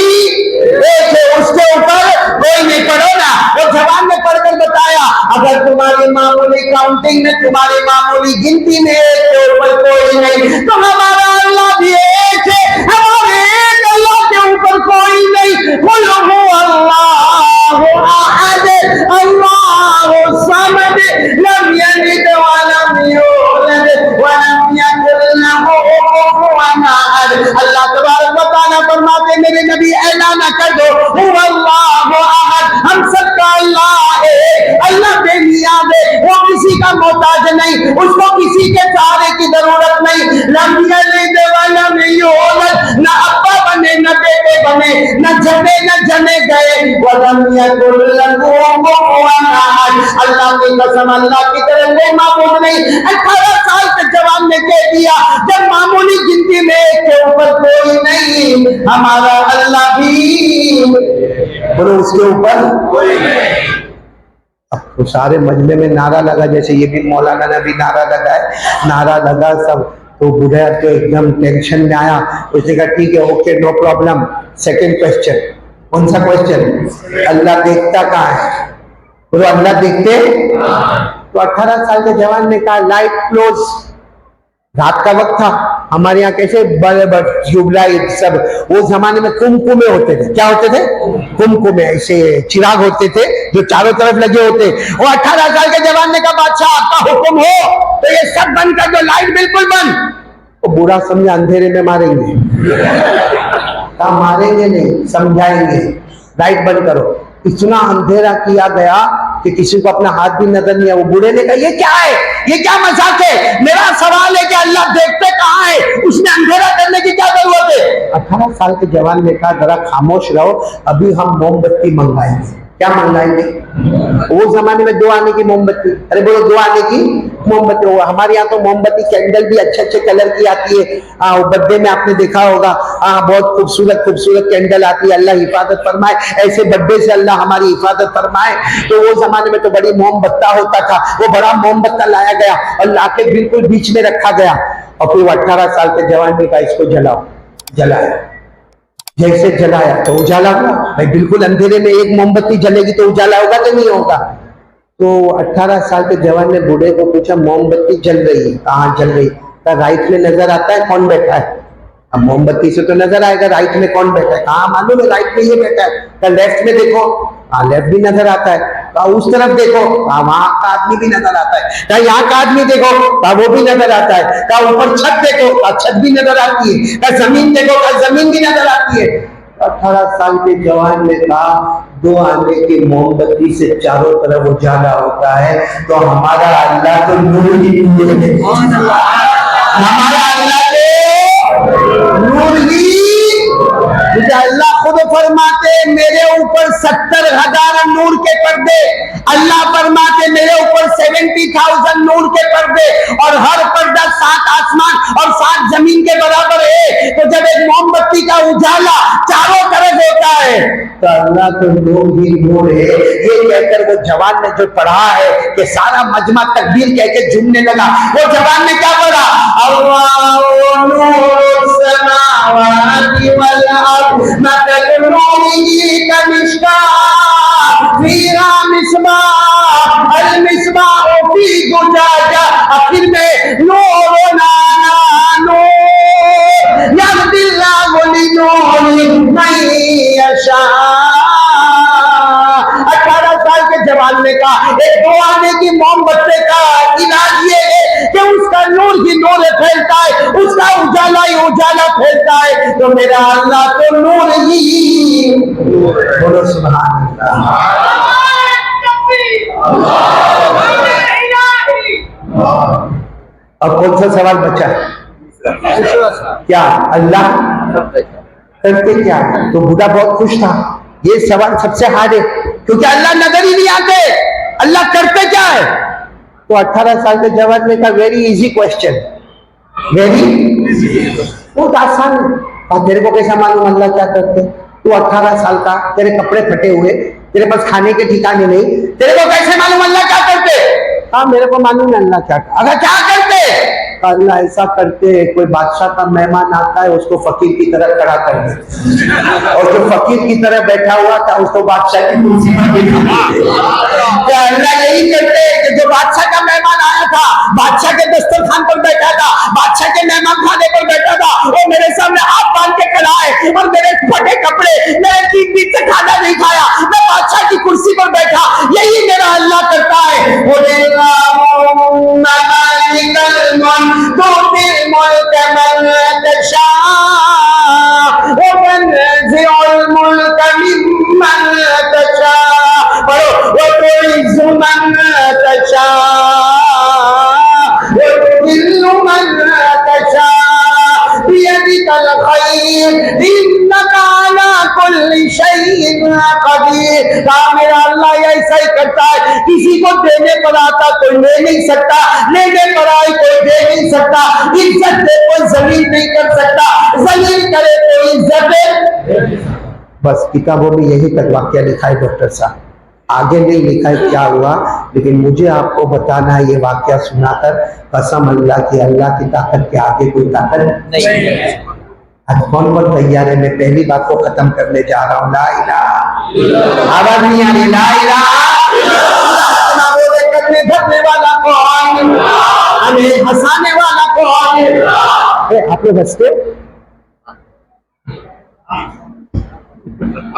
एक है, उसके ऊपर कोई नहीं। पढ़ो ना, वो जवान ने पढ़कर बताया अगर तुम्हारी मामूली काउंटिंग में, तुम्हारी मामूली गिनती में 1 के ऊपर कोई नहीं, तो हमारा अल्लाह भी एक है, हमारे एक अल्लाह के ऊपर कोई नहीं। कुल हुवल्लाहु अहद अल्लाहु समद लम यलिद व लम यूलद व लम यकुल लहू कुफुवन अहद। अल्लाह तबारक व तआला फरमाते मेरे नबी ऐलान कर दो हुवल्लाहु अहद, हम सबका अल्लाह है। अल्लाह बेनियाज़ है, वो किसी का मोहताज नहीं, उसको किसी के सहारे की जरूरत नहीं। लम यलिद व लम यूलद, न अब्बा बने न बेटे बने, न जने न जने गए, व लम यकुल लहू कुफुवन अहद। अल्लाह की कसम, अल्लाह की तरह कोई माबूद नहीं। 18 साल के जवान ने कह दिया जब मामूली गिनती में 1 के ऊपर कोई नहीं, हमारा अल्लाह भी, बोलो उसके ऊपर कोई नहीं। अब तो सारे मजमे में नारा लगा, जैसे ये भी मौलाना ने भी नारा लगाया, नारा लगा सब। तो बूढ़ा तो एकदम टेंशन में आया, उसने कहा ठीक है okay no problem. Second question, कौन सा क्वेश्चन? अल्लाह देखता कहाँ है? बोलो अल्लाह देखते? तो 18 साल के जवान ने कहा लाइट क्लोज, रात का वक्त था, हमारे यहाँ कैसे बड़े बड़े ट्यूबलाइट सब, वो जमाने में कुमकुमे होते थे। क्या होते थे? कुमकुमे, ऐसे चिराग होते थे जो चारों तरफ लगे होते। वो 18 साल के जवान ने कहा बादशाह आपका हुक्म हो तो ये सब बंद कर दो, लाइट बिल्कुल बंद। वो बुरा समझा अंधेरे में मारेंगे। कहा मारेंगे नहीं, समझाएंगे, लाइट बंद करो। इतना अंधेरा किया गया कि किसी को अपना हाथ भी नजर नहीं आया। वो बूढ़े ने कहा ये क्या है, ये क्या मजाक है? मेरा सवाल है कि अल्लाह देखते कहाँ है, उसमें अंधेरा करने की क्या जरूरत है? 18 साल के जवान ने कहा जरा खामोश रहो, अभी हम मोमबत्ती मंगाएंगे। क्या मंगाएंगे? वो जमाने में 2 आने की मोमबत्ती, अरे बोलो 2 आने की मोमबत्ती। हमारे यहाँ तो मोमबत्ती कैंडल भी अच्छे अच्छे कलर की आती है। बर्थडे में आपने देखा होगा, बहुत खूबसूरत खूबसूरत कैंडल आती है। अल्लाह हिफाजत फरमाए, ऐसे बर्थडे से अल्लाह हमारी हिफाजत फरमाए। तो वो जमाने में तो बड़ी मोमबत्ता होता था, वो बड़ा मोमबत्ता लाया गया और लाके बिल्कुल बीच में रखा गया। और फिर 18 साल के जवान ने कहा इसको जलाओ। जलाया, जैसे जलाया तो उजाला हुआ। भाई बिल्कुल अंधेरे में एक मोमबत्ती जलेगी तो उजाला होगा कि नहीं होगा? तो 18 साल के जवान ने बूढ़े को पूछा मोमबत्ती जल रही है? कहाँ जल रही? तो राइट में नजर आता है कौन बैठा है? अब मोमबत्ती से तो नजर आएगा राइट में कौन बैठा है। कहाँ मालूम है? राइट में ये बैठा है। तो लेफ्ट में देखो, हाँ लेफ्ट भी नजर आता है। कहा उस तरफ देखो, हाँ वहां का आदमी भी नजर आता है। कहा यहाँ का आदमी देखो, कहा वो भी नजर आता है। कहा ऊपर छत देखो, कहा छत भी नजर आती है। कहा जमीन देखो, कहा जमीन भी नजर आती है। 18 साल के जवान ने कहा 2 आने की मोमबत्ती से चारों तरफ उजाला होता है, तो हमारा अल्लाह तो नूर ही है। हमारा अल्लाह तो नूर ही। अल्लाह खुद फरमाते मेरे ऊपर 70,000 नूर के पर्दे, अल्लाह फरमाते मेरे ऊपर 70,000 नूर के पर्दे, और हर पर्दा 7 आसमान और 7 जमीन के बराबर है। तो जब एक मोमबत्ती का उजाला चारों तरफ होता है तो अल्लाह तो नूर ही नूर है। ये कहकर वो जवान ने जो पढ़ा है कि सारा मजमा तकबीर कह के झूमने लगा। वो जवान ने क्या पढ़ा? अल्लाहु नूरुस समावाति वल अर्द मथलु नूरिही कमिश्काह फीहा मिस्बाह अल मिस्बाह फी ज़ुजाजा। आखिर में नूरुन अला नूर यहदिल्लाहु लिनूरिही मन यशा। 18 साल के जवान ने कहा एक 2 आने की मोमबत्ती का इलाज ये है कि उसका नूर ही नूर फैलता है, उसका उजाला ही उजाला फैलता है। तो मेरा अल्लाह तो नूर ही। बोलो सुभान अल्लाह। अब कौन सा सवाल बचा? क्या अल्लाह करते क्या? तो बूढ़ा बहुत खुश था। ये सवाल सबसे हार्ड है क्योंकि अल्लाह नजर ही नहीं आते, अल्लाह करते क्या है? तो 18 साल के जवान ने कहा वेरी इजी क्वेश्चन, वेरी बहुत आसान है। तेरे को कैसा मालूम अल्लाह क्या करते? तू 18 साल का, तेरे कपड़े फटे हुए, तेरे पास खाने के ठिकाने नहीं, तेरे को कैसे मालूम अल्लाह क्या करते? हाँ मेरे को मालूम है अल्लाह क्या। अगर क्या करते? अल्लाह ऐसा करते कोई बादशाह का मेहमान आता है उसको फकीर की तरह खड़ा कर दे, और जो फकीर की तरह बैठा हुआ था उसको बादशाह की कुर्सी पर बिठा। अल्लाह यही करते कि जो बादशाह का मेहमान आया था, बादशाह के दस्तरखान पर बैठा था, बादशाह के मेहमान खाने पर बैठा था, वो मेरे सामने हाथ बांध के खड़ा है और मेरे फटे कपड़े, मैंने 3 दिन से खाना नहीं खाया, मैं बादशाह की कुर्सी पर बैठा। यही मेरा अल्लाह करता है। मेरा अल्लाह ऐसा ही करता है, किसी को देने पर आता कोई ले नहीं सकता, लेने पर आई कोई दे नहीं सकता, इज्जत दे कोई जलील नहीं कर सकता, जलील करे कोई इज्जत दे। बस किताबों में यही तक वाक्य लिखा है डॉक्टर साहब, आगे नहीं लिखा है क्या हुआ, लेकिन मुझे आपको बताना है ये वाक्य सुनाकर कसम अल्लाह की, अल्लाह की ताकत के आगे कोई ताकत नहीं है। आज कौन कौन तैयार है? मैं पहली बात को खत्म करने जा रहा हूँ। ला इलाहा, आवाज नहीं आ रही, ला इलाहा। बोले करने धरने वाला कौन? हमें हंसाने वाला कौन? आप लोग हंसते हो?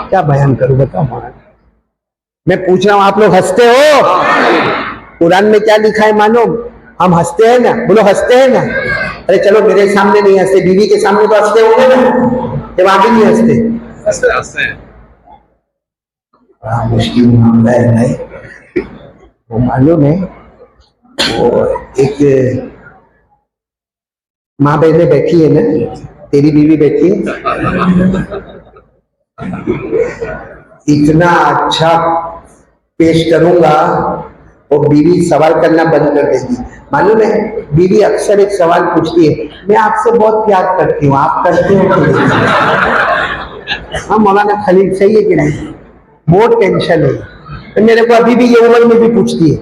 क्या बयान करूं बताओ महाराज। मैं पूछ रहा हूं आप लोग हंसते हो? कुरान में क्या लिखा है मानो? हम हंसते हैं ना, बोलो हंसते हैं ना। अरे चलो मेरे सामने नहीं हंसते, बीवी के सामने तो हंसते होंगे ना, जब आगे नहीं हंसते। हंसते हैं। बड़ा मुश्किल मामला है भाई। वो मालूम है, वो एक माँ बहने बैठी है ना, तेरी बीवी बैठी है, इतना अच्छा पेश करूंगा वो बीवी सवाल करना बंद कर देगी। मालूम है, बीवी अक्सर एक सवाल पूछती है, मैं आपसे बहुत प्यार करती हूँ, आप करते हो कि नहीं? हाँ मौलाना खलील सही है कि नहीं? बहुत टेंशन है। तो मेरे को अभी भी ये उम्र में भी पूछती है,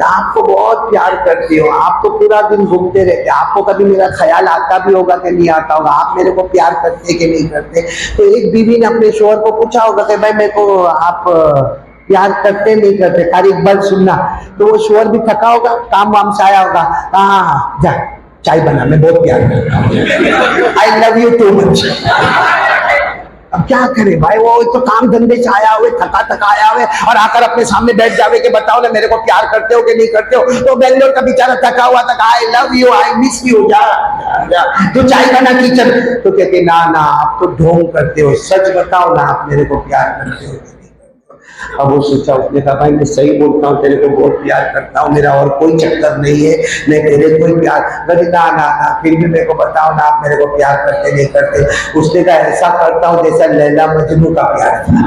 आपको बहुत प्यार करती हो, आप तो पूरा दिन घूमते रहते, आपको कभी मेरा ख्याल आता भी होगा कि नहीं आता होगा, आप मेरे को प्यार करते कि नहीं करते? तो एक बीवी ने अपने शोहर को पूछा होगा कि भाई मेरे को आप प्यार करते नहीं करते, कारी एक बार सुनना। तो वो शोहर भी थका होगा, काम वाम से आया होगा, हाँ जा चाय बना, मैं बहुत प्यार करता हूँ, I love you too much. अब क्या करे भाई, वो तो काम धंधे से आया हुए, थका थका आया हुए, और आकर अपने सामने बैठ जावे कि बताओ ना मेरे को प्यार करते हो कि नहीं करते हो? तो बेंगलोर का बेचारा थका हुआ था, I love you, I miss you, जा तो चाय बना किचन। तो कहते ना ना आप तो ढोंग करते हो, सच बताओ ना आप मेरे को प्यार करते हो? अब वो सोचा, उसने कहा भाई मैं सही बोलता हूँ, तेरे को बहुत प्यार करता हूँ, मेरा और कोई चक्कर नहीं है, मैं तेरे कोई प्यार ना ना ना, फिर भी मेरे को बताओ ना आप मेरे को प्यार करते नहीं करते? उसने कहा ऐसा करता हूँ जैसा लैला मजनू का प्यार था।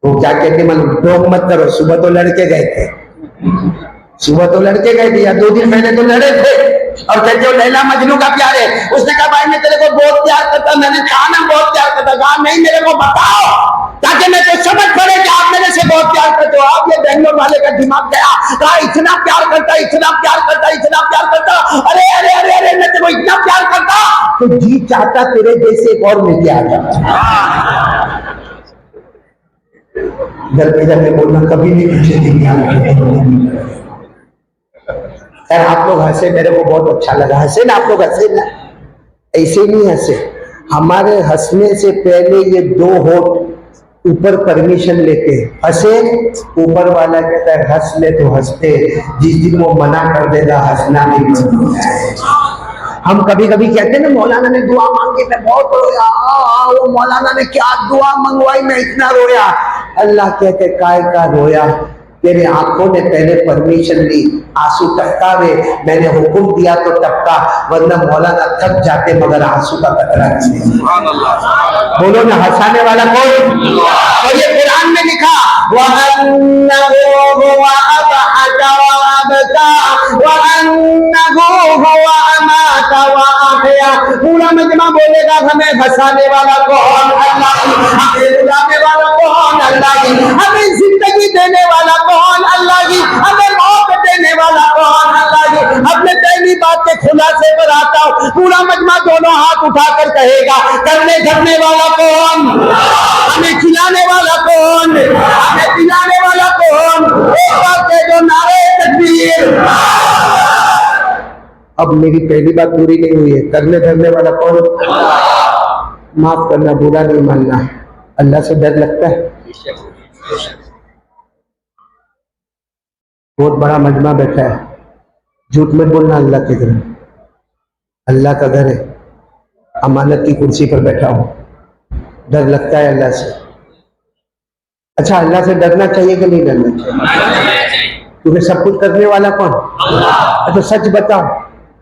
वो क्या कहते, मतलब ढोंग मत करो, सुबह तो लड़के गए थे, सुबह तो लड़के गए थे, या 2 दिन पहले तो लड़े थे, और कहते हो लैला मजनू का प्यार है। उसने कहा भाई मैं तेरे को बहुत प्यार करता, मैंने कहा ना बहुत प्यार करता, कहा नहीं मेरे को बताओ ताकि मैं तो समझ पड़े कि आप मेरे से बहुत प्यार करते हो। आप ये बेंगलोर वाले का दिमाग गया, कहा इतना प्यार करता, इतना प्यार करता, इतना प्यार करता, अरे अरे अरे अरे मैं तेरे को इतना प्यार करता तो जी चाहता तेरे जैसे एक और लेके आ जाता। घर पे जाके बोलना कभी नहीं पूछे दुनिया में। आप लोग हंसे, मेरे को बहुत अच्छा लगा, हंसे ना आप लोग, हंसे ना, ऐसे नहीं हंसे। हमारे हंसने से पहले ये 2 होठ ऊपर परमिशन लेते हंसे, ऊपर वाला कहता है हंस ले तो हंसते, जिस दिन वो मना कर देगा हंसना नहीं बंद। हम कभी कभी कहते हैं ना मौलाना ने दुआ मांगी मैं बहुत रोया, वो मौलाना ने क्या दुआ मंगवाई मैं इतना रोया। अल्लाह कहते काय का रोया, तेरे आंखों ने पहले परमिशन ली, आंसू टपकावे, मैंने हुक्म दिया तो टपका, वरना मौलाना थक जाते मगर आंसू का कतरा नहीं। बोलो ना हंसाने वाला कौन? और ये कुरान में लिखा पूरा मजमा बोलेगा हमें हंसाने वाला कौन? अल्लाह। हमें रुलाने वाला कौन? अल्लाह। हमें जिंदगी देने वाला कौन? अल्लाह की। हमें मौत देने वाला कौन? अल्लाह की। अपने पहली बात के खुलासे पर आता हूँ, पूरा मजमा दोनों हाथ उठाकर कहेगा करने धरने वाला कौन? हमें खिलाने वाला कौन? हमें पिलाने वाला कौन? एक बार कह दो नारे तकबीर। अब मेरी पहली बात पूरी नहीं हुई है, करने धरने वाला कौन? माफ करना, बुरा नहीं मानना, अल्लाह से डर लगता है? बहुत बड़ा मजमा बैठा है, झूठ मत बोलना, अल्लाह के घर, अल्लाह का घर है, अमानत की कुर्सी पर बैठा हूं, डर लगता है अल्लाह से। अच्छा अल्लाह से डरना चाहिए कि नहीं डरना चाहिए? तुम्हें सब कुछ करने वाला कौन? अच्छा सच बताओ,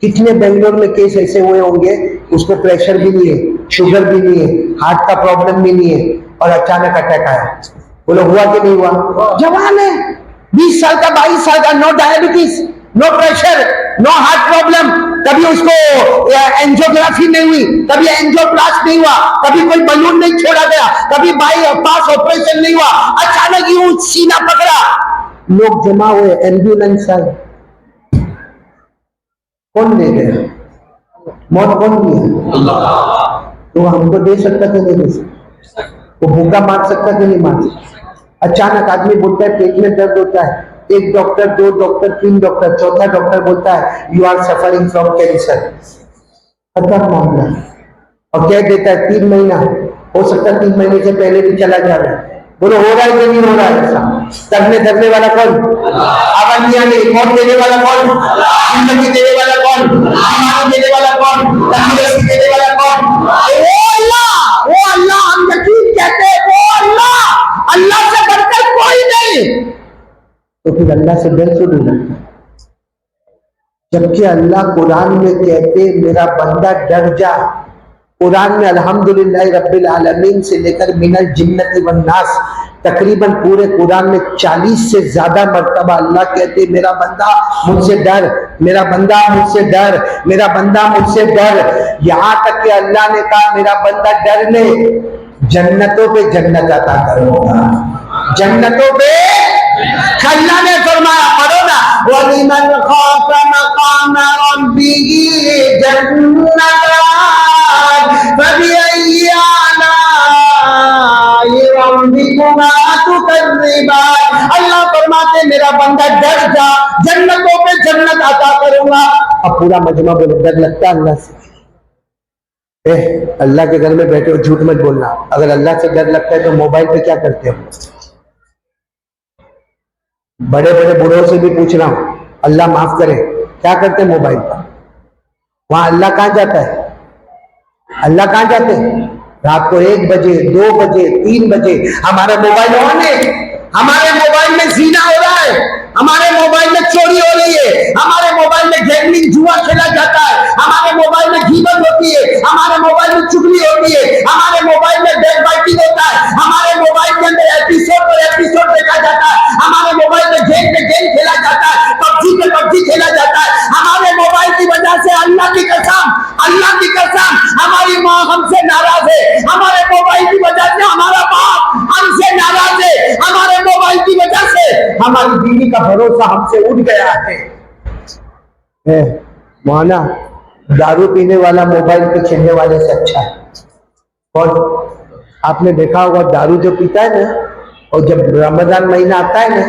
कितने बेंगलोर में केस ऐसे हुए होंगे उसको प्रेशर भी नहीं है, शुगर भी नहीं है, हार्ट का प्रॉब्लम भी नहीं है, और अचानक अटैक आया? बोलो हुआ कि नहीं हुआ? जवान है, 20 साल का, 22 साल का, no diabetes, no pressure, no heart problem, कभी उसको एंजियोग्राफी नहीं हुई, कभी एंजियोप्लास्ट नहीं हुआ, कभी कोई बलून नहीं छोड़ा गया, कभी बाईपास ऑपरेशन नहीं हुआ, अचानक यूं सीना पकड़ा, लोग जमा हुए, एम्बुलेंस आई, कौन ले गया? मौत कौन दिया? तो हमको दे सकता कि नहीं दे सकता? वो भूखा मार सकता कि नहीं मार सकता? अचानक आदमी बोलता है पेट में दर्द होता है, 1 डॉक्टर, 2 डॉक्टर, 3 डॉक्टर, चौथा डॉक्टर बोलता है you are suffering from cancer. खत्म मामला। और कह देता है 3 महीना, हो सकता है 3 महीने से पहले भी चला जा रहा है। बोलो हो रहा है कि नहीं हो रहा है? ऐसा धरने वाला कौन? आवाज नहीं, मौत देने वाला कौन? जिंदगी देने वाला कौन? ईमान देने वाला कौन? तंदुरुस्ती देने वाला कौन? वो अल्लाह हम यकीन कहते हैं, वो अल्लाह, अल्लाह से बढ़कर कोई नहीं। तो फिर अल्लाह से डर क्यों नहीं लगता? जबकि अल्लाह कुरान में कहते मेरा बंदा डर जा। कुरान में अल्हम्दुलिल्लाह रब्बिल आलमीन से लेकर मिनल जिन्नति वन नास तकरीबन पूरे कुरान में 40 से ज्यादा मर्तबा अल्लाह कहते मेरा बंदा मुझसे डर, मेरा बंदा मुझसे डर, मेरा बंदा मुझसे डर। यहां तक कि अल्लाह ने कहा मेरा बंदा डर ले, जन्नतों पे जन्नत अता करूंगा, जन्नतों पे। अल्लाह ने फरमाया, पढ़ो ना, वलिमन खाफ मकाम रब्बिही जन्नतान फबिअय्यि आलाइ रब्बिकुमा तुकज़्ज़िबान। अल्लाह फरमाते मेरा बंदा डर जा, जन्नतों पे जन्नत अता करूंगा। अब पूरा मजमा बोले डर लगता है अल्लाह से? अल्लाह के घर में बैठे हो, झूठ मत बोलना। अगर अल्लाह से डर लगता है तो मोबाइल पे क्या करते हो? बड़े बड़े बूढ़ों से भी पूछ रहा हूं, अल्लाह माफ करे, क्या करते हैं मोबाइल पर? वहां अल्लाह कहां जाता है? अल्लाह कहां जाते हैं? रात को 1 बजे 2 बजे 3 बजे हमारा मोबाइल ऑन है, हमारे मोबाइल में जीना हो रहा है, हमारे मोबाइल में चोरी हो रही है, हमारे मोबाइल में गैम्बलिंग जुआ खेला जाता है, हमारे मोबाइल में गीबत होती है, हमारे मोबाइल में चुगली होती है, हमारे मोबाइल में बैकबाइटिंग होता है, हमारे मोबाइल के अंदर एपिसोड पर एपिसोड देखा जाता है, हमारे मोबाइल में गेम पे गेम खेला जाता है, पबजी पे पबजी खेला जाता है। हमारे मोबाइल की वजह से अल्लाह की कसम हमारी माँ हमसे नाराज है, हमारे मोबाइल की वजह से हमारा बाप हमसे नाराज है, हमारे मोबाइल की वजह से हमारी बीवी का भरोसा हमसे उठ गया है। माना दारू पीने वाला मोबाइल पे खेलने वाले से अच्छा है। और आपने देखा होगा दारू जो पीता है ना, और जब रमजान महीना आता है ना,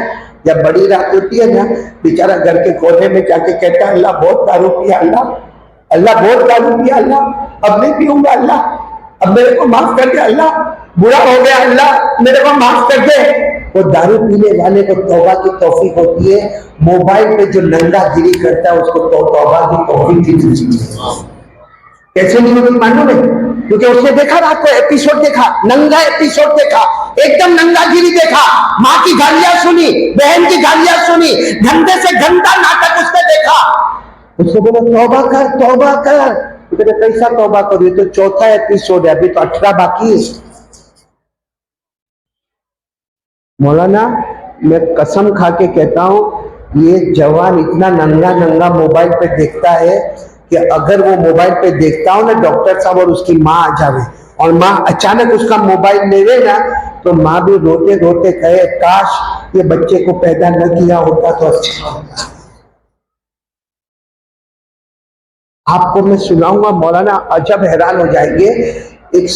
जब बड़ी रात होती है ना, बेचारा घर के कोने में जाके कहता है अल्लाह बहुत दारू पिया, अल्लाह बहुत दारू पिया, अल्लाह अब नहीं पीऊंगा, अल्लाह अब मेरे को माफ कर दे, अल्लाह बुरा हो गया, अल्लाह मेरे को माफ कर दे। वो दारू पीने वाले को तौबा की तौफीक होती है, मोबाइल पे जो नंगागिरी करता है उसको तौबा की तौफीक की नहीं। कैसे नहीं होती मालूम है? क्योंकि उसने देखा रात को एपिसोड देखा, नंगा एपिसोड देखा, एकदम नंगागिरी देखा, माँ की गालियां सुनी, बहन की गालियां सुनी, गंदे से गंदा नाटक उसने देखा। उसको बोला तौबा कर। तो कैसा तौबा करूं, तो 4था एपिसोड है, अभी तो 18 बाकी है। मौलाना मैं कसम खा के कहता हूं, ये जवान इतना नंगा मोबाइल पे देखता है कि अगर वो मोबाइल पे देखता हो ना डॉक्टर साहब और उसकी माँ आ जावे और माँ अचानक उसका मोबाइल ले ले ना, तो माँ भी रोते रोते कहे काश ये बच्चे को पैदा न किया होता तो अच्छा होता। आपको मैं सुनाऊंगा मौलाना, अजब हैरान हो जाएंगे। एक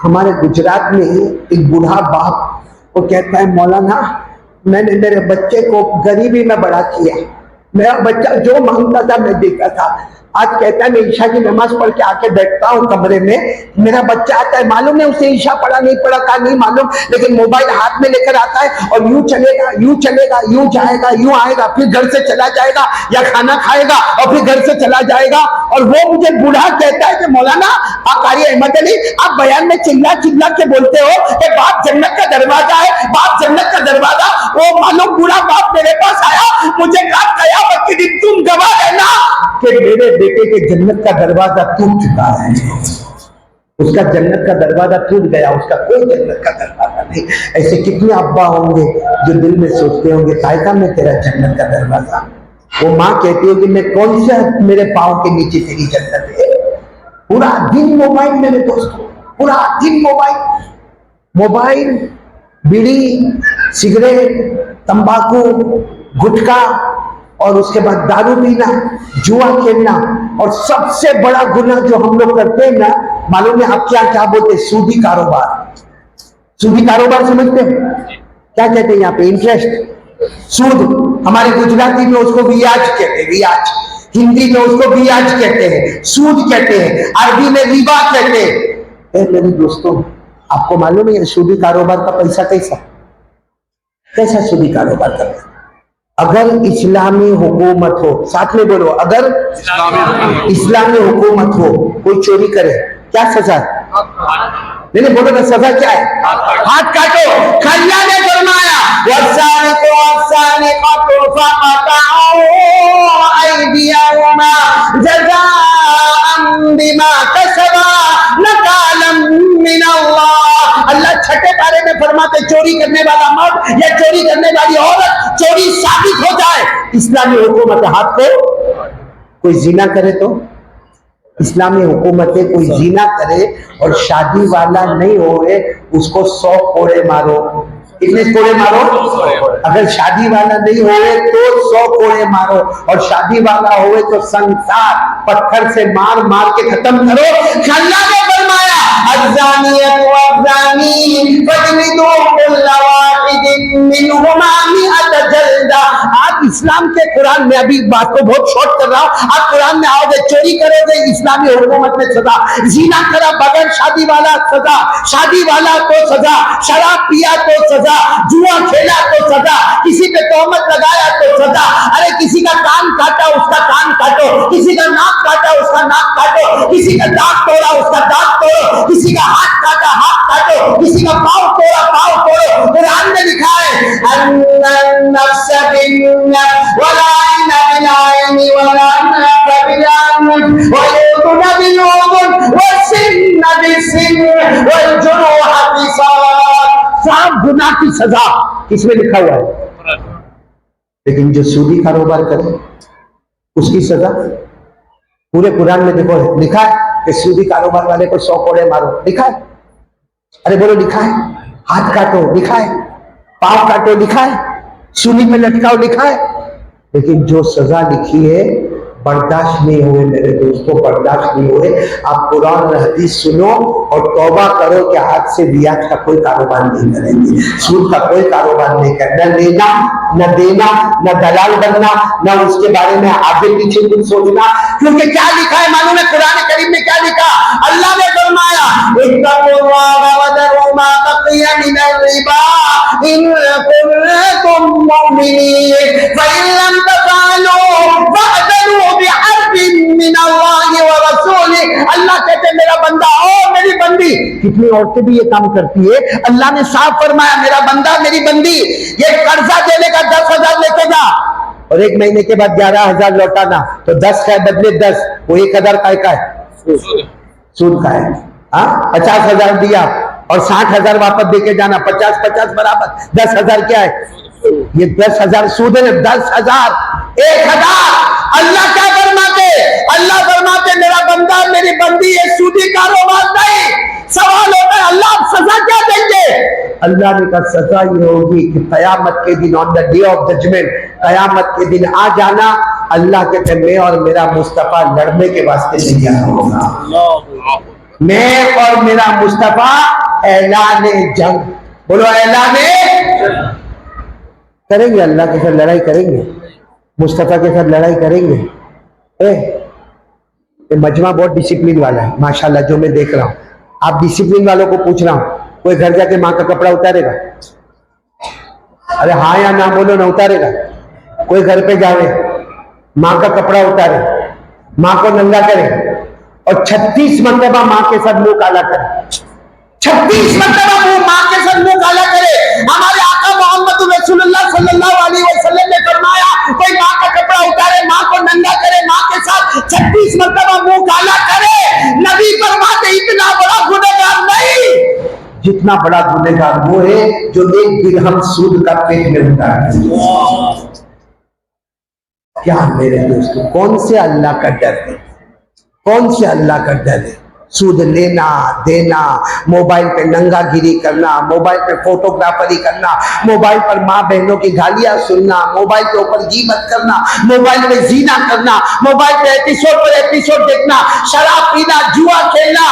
हमारे गुजरात में एक बूढ़ा बाप वो कहता है मौलाना मैंने मेरे बच्चे को गरीबी में बड़ा किया, मेरा बच्चा जो मांगता था मैं देता था। आज कहता है मैं ईशा की नमाज पढ़ के आके बैठता हूँ कमरे में, मेरा बच्चा आता है, मालूम है उसे ईशा पढ़ा नहीं पढ़ा का नहीं मालूम, लेकिन मोबाइल हाथ में लेकर आता है और यूं चलेगा यूं जाएगा यूं आएगा, फिर घर से चला जाएगा या खाना खाएगा और फिर घर से चला जाएगा। और वो मुझे बूढ़ा कहता है कि मौलाना आप कारी अहमद अली आप बयान में चिल्ला के बोलते हो कि बाप जन्नत का दरवाजा है, बाप जन्नत का दरवाजा। वो मालूम बूढ़ा बाप मेरे पास आया, मुझे कहा कयामत के दिन तुम गवाह रहना कि मेरे बेटे के जन्नत का दरवाजा टूट चुका है, उसका जन्नत का दरवाजा टूट गया, उसका कोई जन्नत का दरवाजा नहीं। ऐसे कितने अब्बा होंगे जो दिल में सोचते होंगे तायका में तेरा जन्नत का दरवाजा। वो माँ कहती है कि मैं कौन सा मेरे पाँव के नीचे तेरी जन्नत है। पूरा दिन मोबाइल मेरे दोस्तों, पूरा दिन मोबाइल, बीड़ी, सिगरेट, तंबाकू, गुटखा और उसके बाद दारू पीना, जुआ खेलना, और सबसे बड़ा गुनाह जो हम लोग करते हैं ना, मालूम है आप क्या बोलते हैं? सूदी कारोबार। सूदी कारोबार समझते हैं? क्या कहते हैं यहाँ पे? इंटरेस्ट, सूद। हमारे गुजराती में उसको रियाज कहते हैं, रियाज। हिंदी में उसको ब्याज कहते हैं, सूद कहते हैं, अरबी में रिबा कहते हैं। मेरे दोस्तों, आपको मालूम है सूदी कारोबार का पैसा कैसा सूदी कारोबार करता है? अगर इस्लामी हुकूमत हो, साथ में बोलो, अगर इस्लामी हुकूमत हो, कोई चोरी करे, क्या सजा है? नहीं बोलो ना, सजा क्या है? हाथ काटो। अल्लाह ने फरमाया वसारिको वसारिकतु फक़तऊ अयदियहुमा जज़ाअन बिमा कसबा नकालन मिनल्लाह। अल्लाह छठे पारे में फरमाते चोरी करने वाला मर्द या चोरी करने वाली औरत चोरी साबित हो जाए, इस्लामी हुकूमत हाथ को, कोई जिना करे तो इस्लामी हुकूमत कोई जीना करे और शादी वाला नहीं होए उसको 100 कोड़े मारो। कितने कोड़े मारो? अगर शादी वाला नहीं होए तो 100 कोड़े मारो, और शादी वाला होए तो संसार पत्थर से मार मार के खत्म करो। अल्लाह ने फरमाया अज़्ज़ानियतु वज़्ज़ानी फजलिदू कुल्ला वाहिदिन मिनहुमा मिअत जल्दा। आप इस्लाम के कुरान में, अभी बात को बहुत शॉर्ट कर रहा हूं, आप कुरान में आओगे, चोरी करोगे इस्लामी हुकूमत में सजा, जीना करा बगैर शादी वाला सजा, शादी वाला तो सजा, शराब पिया तो सजा, जुआ खेला तो सजा, किसी पे तोहमत लगाया तो सजा। अरे किसी का कान काटा उसका कान काटो, किसी का नाक काटा उसका नाक काटो, किसी का दांत तोड़ा उसका दांत तोड़ो, किसी का हाथ काटा हाथ काटो, किसी का पाँव तोड़ा पाँव तोड़ो। कुरान में लिखा है नफ्स बिन्नफ्स वला ऐन बिलऐन वला नाफ बिलअनफ वयुदुन बिलउदुन वसिन्न बिसिन्न वलजुरूह बिसाद। सब गुनाह की सजा किसमें लिखा हुआ है? लेकिन जो सूदी कारोबार करे उसकी सजा पूरे कुरान में देखो लिखा है कि सूदी कारोबार वाले को 100 कोड़े मारो, लिखा है। अरे बोलो, लिखा है। हाथ काटो, लिखा है। पांव काटो, लिखा है। सूली में लटकाओ, लिखा है। लेकिन जो सजा लिखी है बर्दाश्त नहीं हुए मेरे दोस्तों, बर्दाश्त नहीं हुए। आप कुरान और हदीस सुनो और तौबा करो कि आज से ब्याज का कोई कारोबार नहीं करेंगे, सूद का कोई कारोबार नहीं करना, न लेना न देना, न दलाल बनना, न उसके बारे में आगे पीछे कुछ सोचना। क्योंकि क्या लिखा है मालूम है? कुरान करीम में क्या लिखा? अल्लाह ने फरमाया इत्तक़ुल्लाह वज़रू मा बक़िया मिनर रिबा इन कुन्तुम मुमिनीन फ़इन लम तफ़अलू फ़अज़नु बिहर्बिन मिनल्लाहि व रसूलिही। अल्लाह कहते मेरा बंदा और मेरी बंदी, कितनी औरतें भी ये काम करती है। अल्लाह ने साफ फरमाया मेरा बंदा मेरी बंदी ये कर्जा देने का 10,000 लेके जा और 1 महीने के बाद 11,000 लौटाना, तो 10 का बदले 10, वो 1,000 का है सूद का है। हाँ, 50,000 दिया और 60,000 वापस देके जाना, 50-50 बराबर, 10,000 क्या है? ये 10,000 सूद है। 10,000 1,000। अल्लाह क्या फरमाते? अल्लाह फरमाते मेरा बंदा मेरी बंदी ये सूदी कारोबार नहीं। सवाल होता है अल्लाह सजा क्या देंगे? अल्लाह ने कहा सजा ये होगी कि कयामत के दिन, on the day of judgement, कयामत के दिन आ जाना, अल्लाह कहते मैं और मेरा मुस्तफा लड़ने के वास्ते तैयार होगा। मैं और मेरा मुस्तफा ऐलान जंग, बोलो ऐलान करेंगे, अल्लाह के साथ लड़ाई करेंगे, मुस्तफा के साथ लड़ाई करेंगे। ये मजमा बहुत डिसिप्लिन वाला है माशाल्लाह, जो मैं देख रहा हूं। आप डिसिप्लिन वालों को पूछ रहा हूं, कोई घर जाके माँ का कपड़ा उतारेगा? अरे हाँ या ना बोलो ना, उतारेगा? कोई घर पे जावे माँ का कपड़ा उतारे, माँ को नंगा करे और 36 मरतबा माँ के साथ मुंह काला करे, 36 मरतबा माँ के साथ मुंह काला करे। हमारे आका मोहम्मद रसूलुल्लाह सल्लल्लाहु अलैहि वसल्लम ने फरमाया कोई माँ का कपड़ा उतारे, माँ को नंगा करे, माँ के साथ 36 मरतबा मुंह काला करे, नबी फरमाते इतना बड़ा गुनहगार नहीं, जितना बड़ा गुनहगार वो है जो 1 दिरहम सूद का पेट में उतारे। क्या मेरे दोस्तों, कौन से अल्लाह का डर है? कौन से अल्लाह का डर है? सूद लेना देना, मोबाइल पे नंगागिरी करना, मोबाइल पे फोटोग्राफरी करना, मोबाइल पर माँ बहनों की गालियां सुनना, मोबाइल के ऊपर गीबत करना, मोबाइल में जीना करना, मोबाइल पे एपिसोड पर एपिसोड देखना, शराब पीना, जुआ खेलना।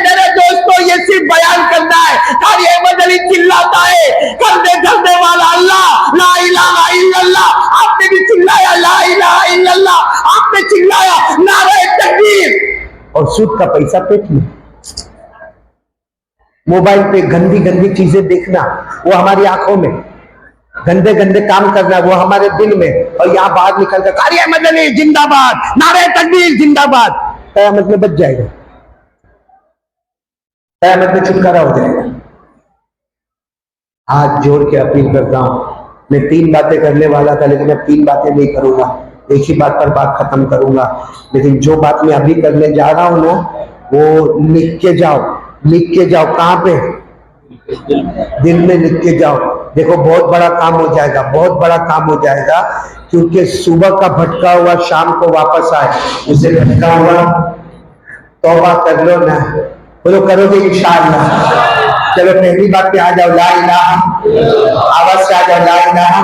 मेरे दोस्तों ये सिर्फ बयान करना है। कारी अहमद अली चिल्लाता है करने वाला अल्लाह, ला इलाहा इल्लल्लाह। आपने भी चिल्लाया ला इलाहा इल्लल्लाह, आपने लगाया, नारे तकबीर, और सूद का पैसा पेट में। मोबाइल पे गंदी गंदी चीजें देखना वो हमारी आंखों में, गंदे गंदे काम करना वो हमारे दिल में, और यहाँ बाहर निकल कर कार्य मदनी जिंदाबाद, नारे तकबीर जिंदाबाद, कयामत में बच जाएगा, कयामत में छुटकारा हो जाएगा। हाथ जोड़ के अपील करता हूं, मैं 3 बातें करने वाला था लेकिन अब 3 बातें नहीं करूंगा, एक ही बात पर बात खत्म करूंगा। लेकिन जो बात मैं अभी करने जा रहा हूं ना वो लिख के जाओ, लिख के जाओ। कहां पे? दिल में लिख के जाओ। देखो बहुत बड़ा काम हो जाएगा, बहुत बड़ा काम हो जाएगा, क्योंकि सुबह का भटका हुआ शाम को वापस आए, उसे भटका हुआ तौबा कर लो ना, बोलो करोगे इंशाअल्लाह। चलो पहली बात पे आ जाओ, ला इलाहा, आवाज से आ जाओ, ला इलाहा।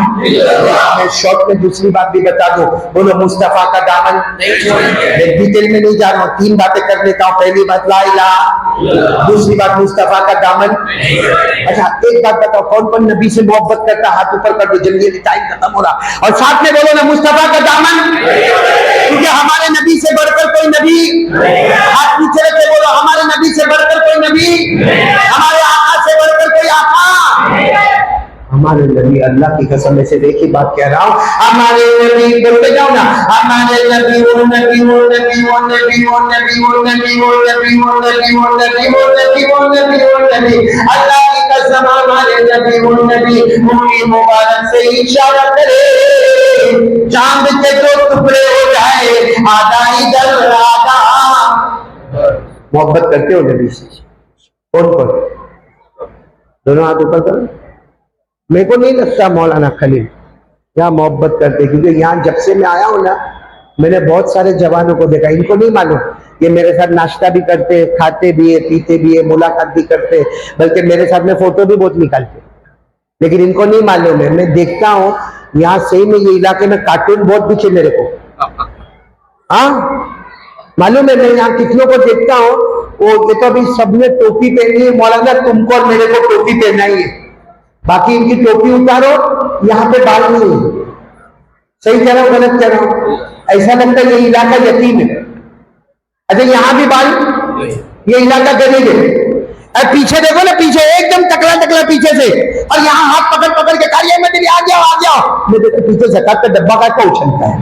मैं शॉर्ट में दूसरी बात भी बता दो, बोलो मुस्तफा का दामन नहीं छोड़ेंगे। डिटेल में नहीं जा रहा हूँ, 3 बातें कर लेता हूँ। पहली बात ला इलाहा, दूसरी बात मुस्तफा का दामन। अच्छा एक बात बताओ, कौन कौन नबी से मोहब्बत करता? हाथ ऊपर कर दो, जल्दी टाइम खत्म हो रहा। और साथ में बोलो ना मुस्तफा का दामन, क्योंकि हमारे नबी से बढ़कर कोई नबी, हाथ पीछे रखे बोलो हमारे नबी से बढ़कर कोई नबी, हमारे आका से बढ़कर कोई आका, हमारे नबी, अल्लाह की कसम से एक ही बात कह रहा हूँ, हमारे नबी, बोलते जाओ ना, हमारे नबी वो नबी वो नबी वो नबी वो नबी वो नबी वो नबी वो नबी वो नबी वो नबी वो नबी वो नबी, अल्लाह की कसम हमारे नबी वो नबी, उंगली मुबारक से इशारा करे, चांद के 2 टुकड़े हो जाए, आधा इधर आधा। मोहब्बत करते हो नबी से? कौन कौन? दोनों हाथ ऊपर करो। मेरे को नहीं लगता मौलाना खलील यहाँ मोहब्बत करते, क्योंकि यहाँ जब से मैं आया हूं ना मैंने बहुत सारे जवानों को देखा, इनको नहीं मालूम ये मेरे साथ नाश्ता भी करते, खाते भी है, पीते भी है, मुलाकात भी करते, बल्कि मेरे साथ में फोटो भी बहुत निकालते, लेकिन इनको नहीं मालूम है। मैं देखता हूँ यहाँ सही में ये इलाके में कार्टून बहुत दिखे मेरे को, हाँ मालूम है। मैं यहाँ कितनों को देखता हूँ, वो ये तो अभी सबने टोपी पहनी है, मौलाना तुमको और मेरे को टोपी पहना ही है, बाकी इनकी टोपी उतारो, यहाँ पे बाल नहीं है। सही कह रहा हूँ गलत कह रहा हूँ? ऐसा लगता है ये इलाका यतीम है। अच्छा यहाँ भी बाल, ये इलाका गरीब है। अब पीछे देखो ना, पीछे एकदम टकला टकला पीछे से, और यहाँ हाथ पकड़ पकड़ के कार्य में तेरी आ जाओ। मैं देखो पीछे ज़कात का डब्बा का उछलता है,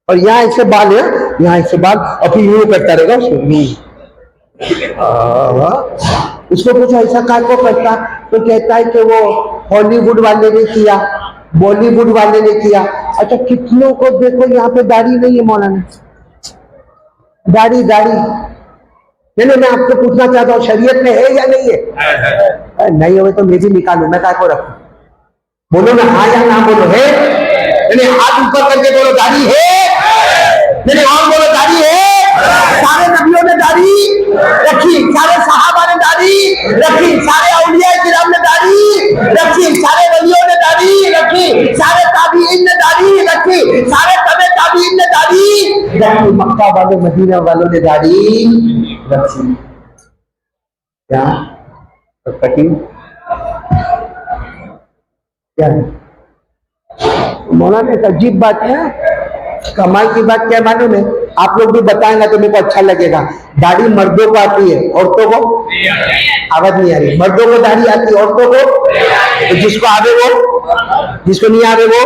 और यहाँ ऐसे बाल है, यहाँ ऐसे बाल, और फिर यूं करता रहेगा उसको कुछ ऐसा काय को करता, तो कहता है कि वो हॉलीवुड वाले ने किया, बॉलीवुड वाले ने किया। अच्छा कितनों को देखो यहाँ पे दाढ़ी नहीं है मौलाना, दाढ़ी दाढ़ी नहीं, मैं आपको पूछना चाहता हूँ शरीयत में है या नहीं है? नहीं हो तो मैं भी निकालू, मैं काय को रखू? बोलो ना हाँ या ना, बोलो है? नहीं हाथ ऊपर करके बोलो दाढ़ी है, नहीं और बोलो दाढ़ी है। सारे नबियों ने दाढ़ी रखी, सारे सहाबा ने दाढ़ी रखी, सारे औलिया किराम ने दाढ़ी रखी, सारे वलियों ने दाढ़ी रखी, सारे ताबीईन ने दाढ़ी रखी, सारे तबे ताबीईन ने दाढ़ी रखी, मक्का वाले मदीना वालों ने दाढ़ी रखी। क्या कटिंग क्या है मौलाना? एक अजीब बात है, कमाल की बात क्या मालूम है? आप लोग भी बताएंगे तो मेरे को अच्छा लगेगा। दाढ़ी मर्दों को आती है, औरतों को आवाज नहीं आ रही। मर्दों को दाढ़ी आती है, औरतों को तो जिसको आवे वो, जिसको नहीं आवे वो।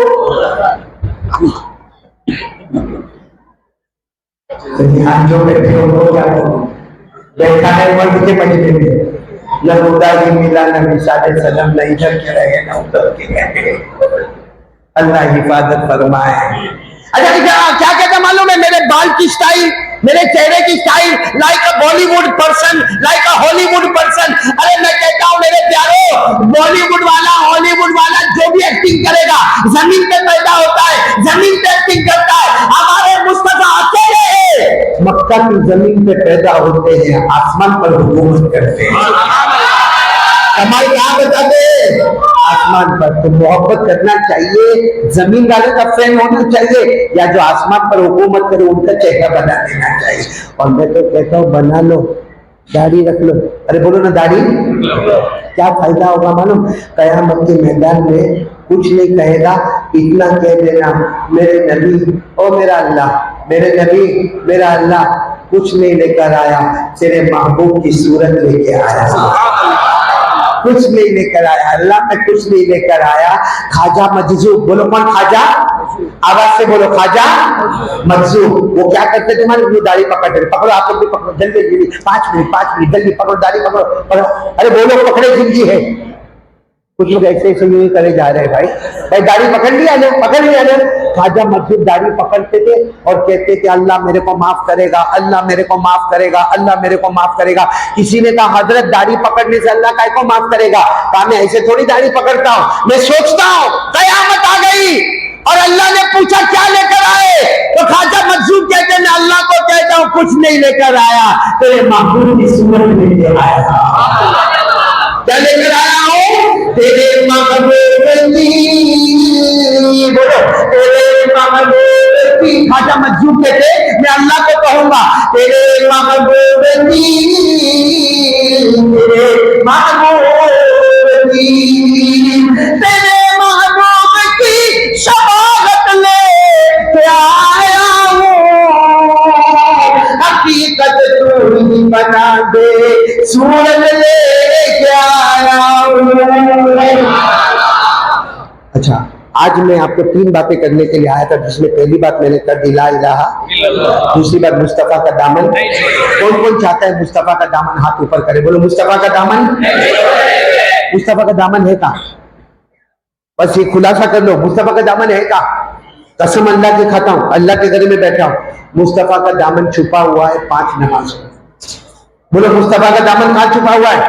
जो बैठे हो क्या बैठा है मर्द के मजबे में, न मुद्दा ही मिला न मिसाल सनम, न इधर के रहे न उधर के रहे, अल्लाह हिफाजत फरमाए। अच्छा क्या कहता मालूम है? मेरे बाल की स्टाइल, मेरे चेहरे की स्टाइल, लाइक अ बॉलीवुड पर्सन, लाइक अ हॉलीवुड पर्सन। अरे मैं कहता हूँ मेरे प्यारो, बॉलीवुड वाला हॉलीवुड वाला जो भी एक्टिंग करेगा जमीन पे पैदा होता है, जमीन पे एक्टिंग करता है। हमारे मुस्तफा अकेले मक्का की जमीन पे पैदा होते हैं, आसमान पर हुकूमत करते हैं। कमाल कहाँ बताते? आसमान पर। तो मोहब्बत करना चाहिए, जमीन वाले का फैन होना चाहिए, या जो आसमान पर हुकूमत करे उनका चेहरा बना देना चाहिए। और मैं तो कहता हूँ बना लो, दाढ़ी रख लो। अरे बोलो ना दाढ़ी, क्या फायदा होगा मालूम? कयामत के मैदान में कुछ नहीं कहेगा, इतना कह देना मेरे नबी ओ मेरा अल्लाह मेरे नबी, मेरा अल्लाह कुछ नहीं लेकर आया, तेरे महबूब की सूरत लेके आया। कुछ नहीं लेकर आया अल्लाह, मैं कुछ नहीं लेकर आया। खाजा मजजूब, बोलो कौन खाजा? आवाज से बोलो, खाजा मजजूब। वो क्या करते थे? तुम्हारी दाढ़ी पकड़ते, पकड़ो आप लोग भी पकड़ो, जल्दी जल्दी, 5 मिनट जल्दी पकड़ो, दाढ़ी पकड़ो पकड़ो। अरे बोलो, पकड़े जिंदगी है। कुछ लोग ऐसे ऐसे यूं करे जा रहे हैं। भाई दाढ़ी पकड़ लिया ना, पकड़ लिया ना। खाजा मजदूर दाढ़ी पकड़ते थे और कहते थे अल्लाह मेरे को माफ करेगा, अल्लाह मेरे को माफ करेगा, अल्लाह मेरे को माफ करेगा। किसी ने कहा हजरत दाढ़ी पकड़ने से अल्लाह काय को माफ करेगा? कहा मैं ऐसे थोड़ी दाढ़ी पकड़ता हूं, मैं सोचता हूं कयामत आ गई और अल्लाह ने पूछा क्या लेकर आए, तो खाजा मजदूर कहते हैं मैं अल्लाह को कहता हूं कुछ नहीं लेकर आया, तेरे महबूब की सूरत लेके आया। क्या लेकर आया हूं? तेरे महबूब की, बोलो तेरे महबूब की। खाजा मजदूर कहते मैं अल्लाह को कहूंगा तेरे महबूब की, तेरे महबूब की, तेरे महबूब की शफाअत ले आया हूं। हकीकत तू ही बना दे, सूरत ले आया हूं। अच्छा, आज मैं आपको 3 बातें करने के लिए आया था, जिसमें पहली बात मैंने कर दी ला इलाहा, दूसरी बात मुस्तफा का दामन। कौन कौन चाहता है मुस्तफा का दामन? हाथ ऊपर करे, बोलो मुस्तफा का दामन। मुस्तफा का दामन है का? बस ये खुलासा कर लो, मुस्तफा का दामन है का? कसम अल्लाह के खाता हूं, अल्लाह के घर में बैठा हूं, मुस्तफा का दामन छुपा हुआ है 5 नमाज। बोलो मुस्तफा का दामन कहां छुपा हुआ है?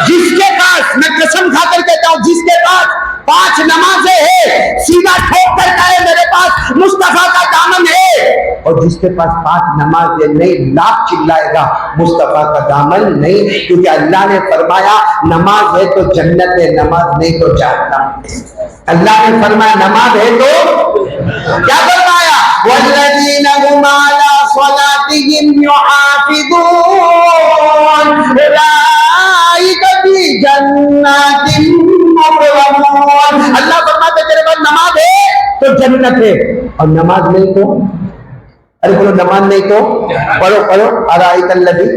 जिसके पास, मैं कसम खाकर कहता हूं, जिसके पास 5 नमाजें है, सीधा ठोक कर कहे मेरे पास मुस्तफा का दामन है। और जिसके पास 5 नमाज नहीं, लाख चिल्लाएगा मुस्तफा का दामन नहीं, क्योंकि अल्लाह ने फरमाया नमाज है तो जन्नत है, नमाज नहीं तो जहन्नम है। अल्लाह ने फरमाया नमाज है तो क्या फरमाया? वल्लज़ीना हुम अला सलातिहिम युहाफिज़ून उलाइका फी जन्नातिन मुकरमून। अल्लाह फरमाता तेरे पास नमाज है तो जन्नत है, और नमाज नहीं तो, अरे बोलो नमाज नहीं तो पढ़ो पढ़ो। अराइतल्लज़ी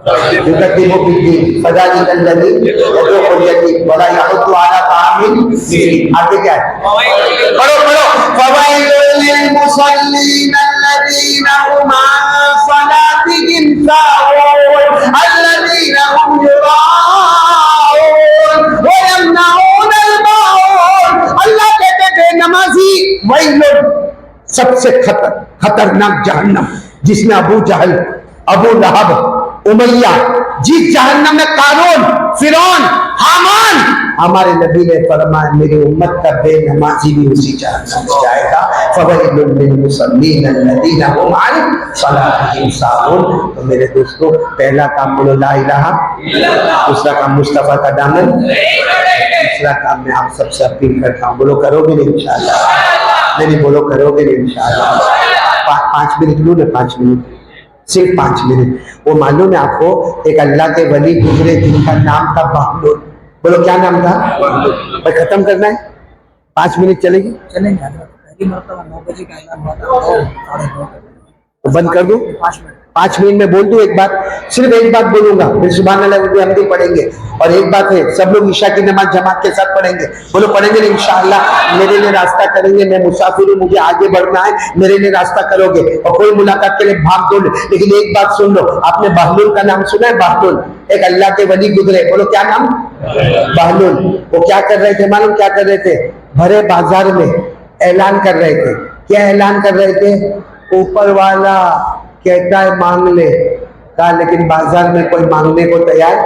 युकद्दिबु बिद्दीन फज़ालिकल्लज़ी यदउल यतीम वला यहुद्दु अला तामिल मिस्कीन। आगे क्या है? पढ़ो पढ़ो। फवैलुल लिल मुसल्लीन अल्लज़ीना हुम अन सलातिहिम साहून अल्लज़ीना हुम युराऊन व यमनऊनल माऊन। अल्लाह कहते थे नमाजी वही लोग, सबसे खतरनाक जहन्नम, जिसमें अबू जहल, अबू लहब, उमैया, जिस जहन्नम में कारून, फिरौन, हामान, हमारे नबी ने फरमाया मेरी उम्मत का बेनमाजी भी उसी जहन्नम में जाएगा। फवैलुल लिल मुसल्लीन अल्लज़ीना हुम अन सलातिहिम साहून। तो मेरे दोस्तों, पहला काम बोलो ला इलाहा, दूसरा काम मुस्तफा का दामन, तीसरा काम मैं आप सबसे अपील करता हूँ, बोलो करोगे नहीं इंशाअल्लाह? नहीं बोलो करोगे नहीं इंशाअल्लाह? 5 मिनट लूं ना, 5 मिनट, सिर्फ 5 मिनट। वो मालूम है आपको, एक अल्लाह के वली गुजरे जिनका नाम था बहलूल। बोलो क्या नाम था? पर खत्म करना है, 5 मिनट चलेगी? चलेंगे। 9 बजे का ऐलान हुआ था, तो बंद कर दूं? 5 मिनट में बोल दूं एक बात, सिर्फ एक बात बोलूंगा, फिर सुभान अल्लाह भी हम भी पढ़ेंगे। और एक बात है, सब लोग ईशा की नमाज जमात के साथ पढ़ेंगे। बोलो पढ़ेंगे इंशाअल्लाह? मेरे लिए रास्ता करेंगे, मैं मुसाफिर हूं, मुझे आगे बढ़ना है, मेरे लिए रास्ता करोगे। और कोई मुलाकात के लिए भाग दो, लेकिन एक बात सुन लो, आपने बहलूल का नाम सुना है? बहलूल एक अल्लाह के वली गुजरे, बोलो क्या नाम? बहलूल। वो क्या कर रहे थे मालूम? क्या कर रहे थे? भरे बाजार में ऐलान कर रहे थे। क्या ऐलान कर रहे थे? ऊपर वाला कहता है मांग ले, कहा लेकिन बाजार में कोई मांगने को तैयार,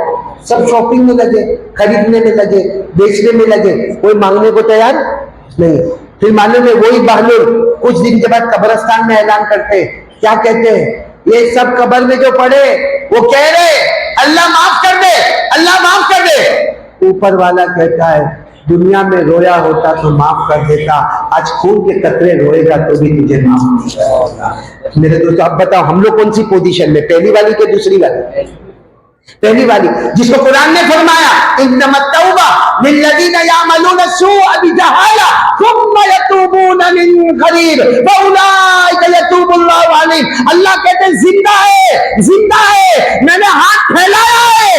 सब शॉपिंग में लगे, खरीदने में लगे, बेचने में लगे, कोई मांगने को तैयार नहीं। फिर मालूम है वही बहलूल कुछ दिन के बाद कब्रिस्तान में ऐलान करते, क्या कहते हैं? ये सब कब्र में जो पड़े वो कह रहे अल्लाह माफ कर दे, अल्लाह माफ कर दे। ऊपर वाला कहता है दुनिया में रोया होता तो माफ कर देता, आज खून के कतरे रोएगा तो भी तुझे माफ नहीं करेगा। मेरे दोस्तों आप बताओ हम लोग कौन सी पोजीशन में, पहली वाली के दूसरी वाली? पहली वाली, जिसको कुरान ने फरमाया इन्नमत तौबा लिल्लज़ीना यामलूना सूअ बिजहाला सुम्मा यतूबूना मिन करीब फउलाइका यतूबुल्लाहु अलैहिम। अल्लाह कहते हैं जिंदा है, मैंने हाथ फैलाया है,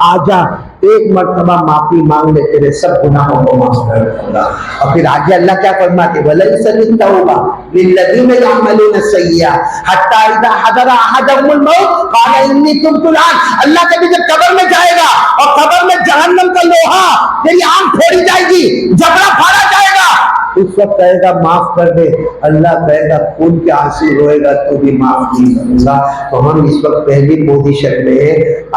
आजा एक मर्तबा माफी मांग ले, तेरे सब गुनाहों को माफ कर दूंगा। और फिर आगे अल्लाह क्या फरमाते, वलैसा तौबा लिल्लज़ीना यअमलूना सय्या हत्ता इज़ा हदरा अहदहुमुल मौत क़ाला इन्नी तुब्तु अलआन। अल्लाह कभी जब कब्र में जाएगा और कब्र में जहन्नम का लोहा तेरी आंख फोड़ी जाएगी, जबड़ा फाड़ा जाएगा, उस वक्त कहेगा माफ कर दे, अल्लाह कहेगा खून के आंसू रोएगा तो भी माफ नहीं करूंगा। तो हम इस वक्त पहली पोजीशन में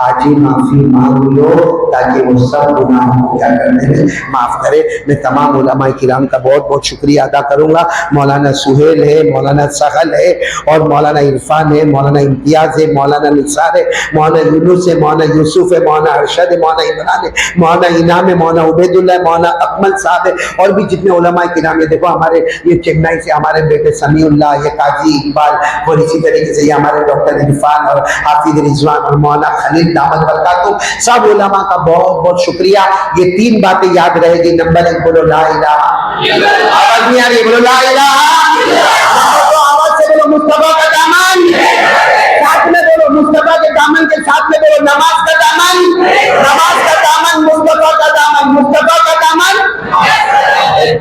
आज ही माफी मांग लो ताकि वो सब गुनाहों को क्या करने माफ करे। मैं तमाम उलमा किराम का बहुत बहुत शुक्रिया अदा करूंगा। मौलाना सुहेल है, मौलाना सहल है, और मौलाना इरफान है, मौलाना इम्तियाज है, मौलाना निसार है, मौलाना यूनुस है, मौलाना यूसुफ है, मौलाना अरशद है, मौलाना इमरान है, मौलाना इनाम है, मौलाना उबैदुल्लाह है, मौलाना अकमल साहब है, और भी जितने उलमा किराम है। देखो हमारे ये चेन्नई से हमारे बेटे समीउल्लाह, ये काजी इकबाल, और इसी तरीके से ये हमारे डॉक्टर इरफान और हाफिज रिजवान और मौलाना खलील दामद बरकातुहू, सब उलमा का बहुत बहुत शुक्रिया। ये तीन बातें याद रहेगी। नंबर 1 बोलो ला इलाहा, आवाज नहीं आ रही, बोलो ला इलाहा, आवाज से बोलो मुस्तफा का दामन, साथ में बोलो मुस्तफा के दामन के साथ में बोलो नमाज का दामन, नमाज का दामन, मुस्तफा का दामन, मुस्तफा का दामन।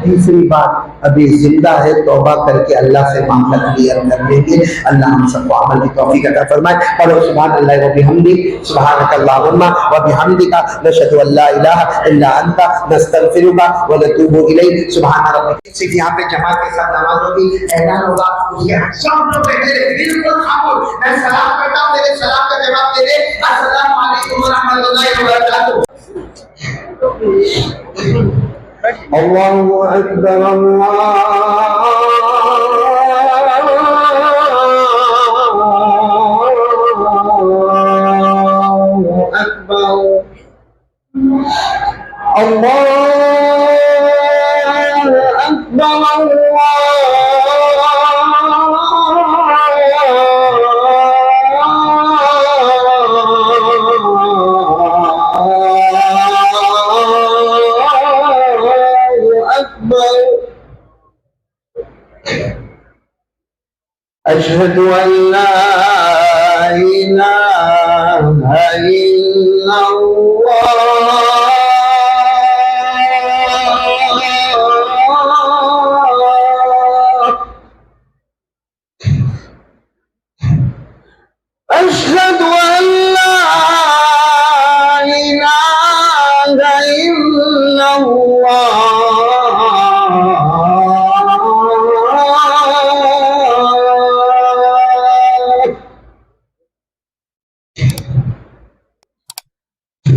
तीसरी बात, अभी जिंदा है, तौबा करके अल्लाह से मामला क्लियर कर लेंगे। अल्लाह हम सबको अमल की तौफीक अता फरमाए। पढ़ो सुभान अल्लाह व बिहम्दी, सुभानक अल्लाहुम्मा व बिहम्दिका, नशहदु अल्ला इलाहा इल्ला अंता, नस्तगफिरुका व नतूबु इलैक। सुभान रब्बिक। सिर्फ यहाँ पे जमात के साथ नमाज होगी, ऐलान होगा, उसके सब लोग बैठे रहे, बिल्कुल खामोश। मैं सलाम करता हूँ, मेरे सलाम का जवाब दे दे, अस्सलामु अलैकुम व रहमतुल्लाहि व बरकातुहू। अल्लाहु अकबर, अल्लाहु अकबर, अल्लाहु अकबर, अशहदु अल्ला इलाहा इल्लल्लाह, अशहदु अल्ला इलाहा इल्लल्लाह,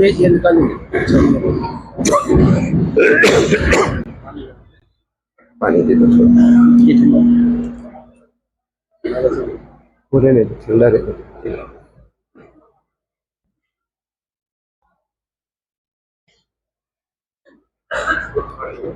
ये निकाल पानी दे दो थोड़ा। ये ठंडा पूरे नहीं दो, ठंडा दे दो।